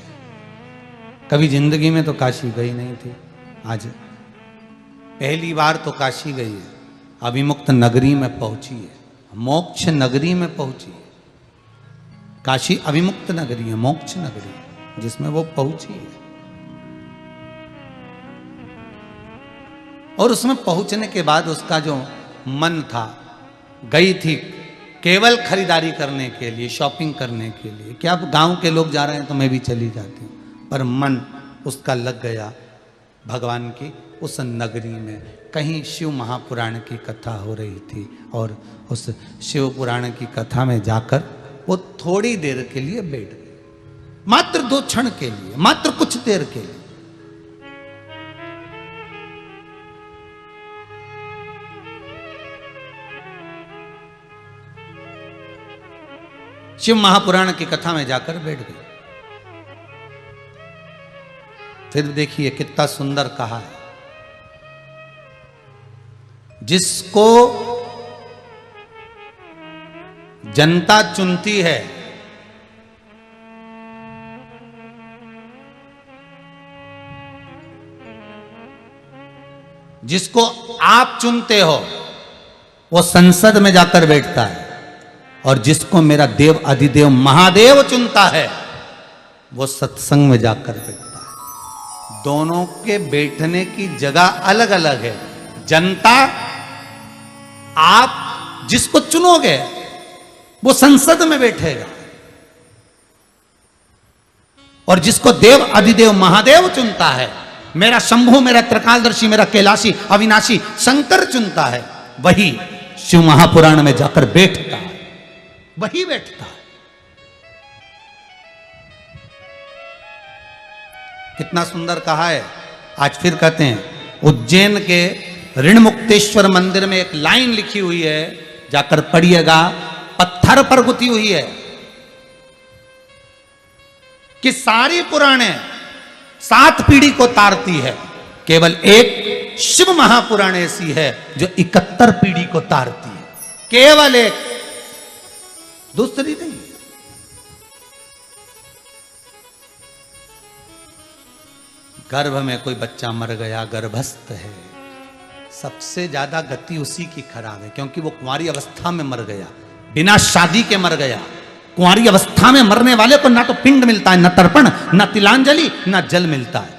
कभी जिंदगी में तो काशी गई नहीं थी, आज पहली बार तो काशी गई है, अभिमुक्त नगरी में पहुंची है, मोक्ष नगरी में पहुंची है। काशी अभिमुक्त नगरी है, मोक्ष नगरी जिसमें वो पहुंची है। और उसमें पहुंचने के बाद उसका जो मन था, गई थी केवल खरीदारी करने के लिए, शॉपिंग करने के लिए, क्या अब गांव के लोग जा रहे हैं तो मैं भी चली जाती हूँ, पर मन उसका लग गया भगवान की उस नगरी में। कहीं शिव महापुराण की कथा हो रही थी और उस शिव पुराण की कथा में जाकर वो थोड़ी देर के लिए बैठ गए, मात्र 2 क्षण के लिए, मात्र कुछ देर के लिए। शिव महापुराण की कथा में जाकर बैठ गए। फिर देखिए कितना सुंदर कहा है, जिसको जनता चुनती है, जिसको आप चुनते हो, वो संसद में जाकर बैठता है, और जिसको मेरा देव अधिदेव महादेव चुनता है वो सत्संग में जाकर बैठता है। दोनों के बैठने की जगह अलग अलग है। जनता, आप जिसको चुनोगे वो संसद में बैठेगा, और जिसको देव अधिदेव महादेव चुनता है, मेरा शंभु, मेरा त्रिकालदर्शी, मेरा कैलाशी अविनाशी शंकर चुनता है, वही शिव महापुराण में जाकर बैठता है, वही बैठता है। कितना सुंदर कहा है। आज फिर कहते हैं, उज्जैन के ऋणमुक्तेश्वर मंदिर में एक लाइन लिखी हुई है, जाकर पढ़िएगा, पत्थर पर गुथी हुई है कि सारी पुराणे 7 पीढ़ी को तारती है, केवल एक शिव महापुराण ऐसी है जो 71 पीढ़ी को तारती है, केवल एक, दूसरी नहीं। गर्भ में कोई बच्चा मर गया, गर्भस्थ है, सबसे ज्यादा गति उसी की खराब है, क्योंकि वो कुंवारी अवस्था में मर गया, बिना शादी के मर गया। कुंवारी अवस्था में मरने वाले को ना तो पिंड मिलता है, न तर्पण, न तिलांजलि, न जल मिलता है।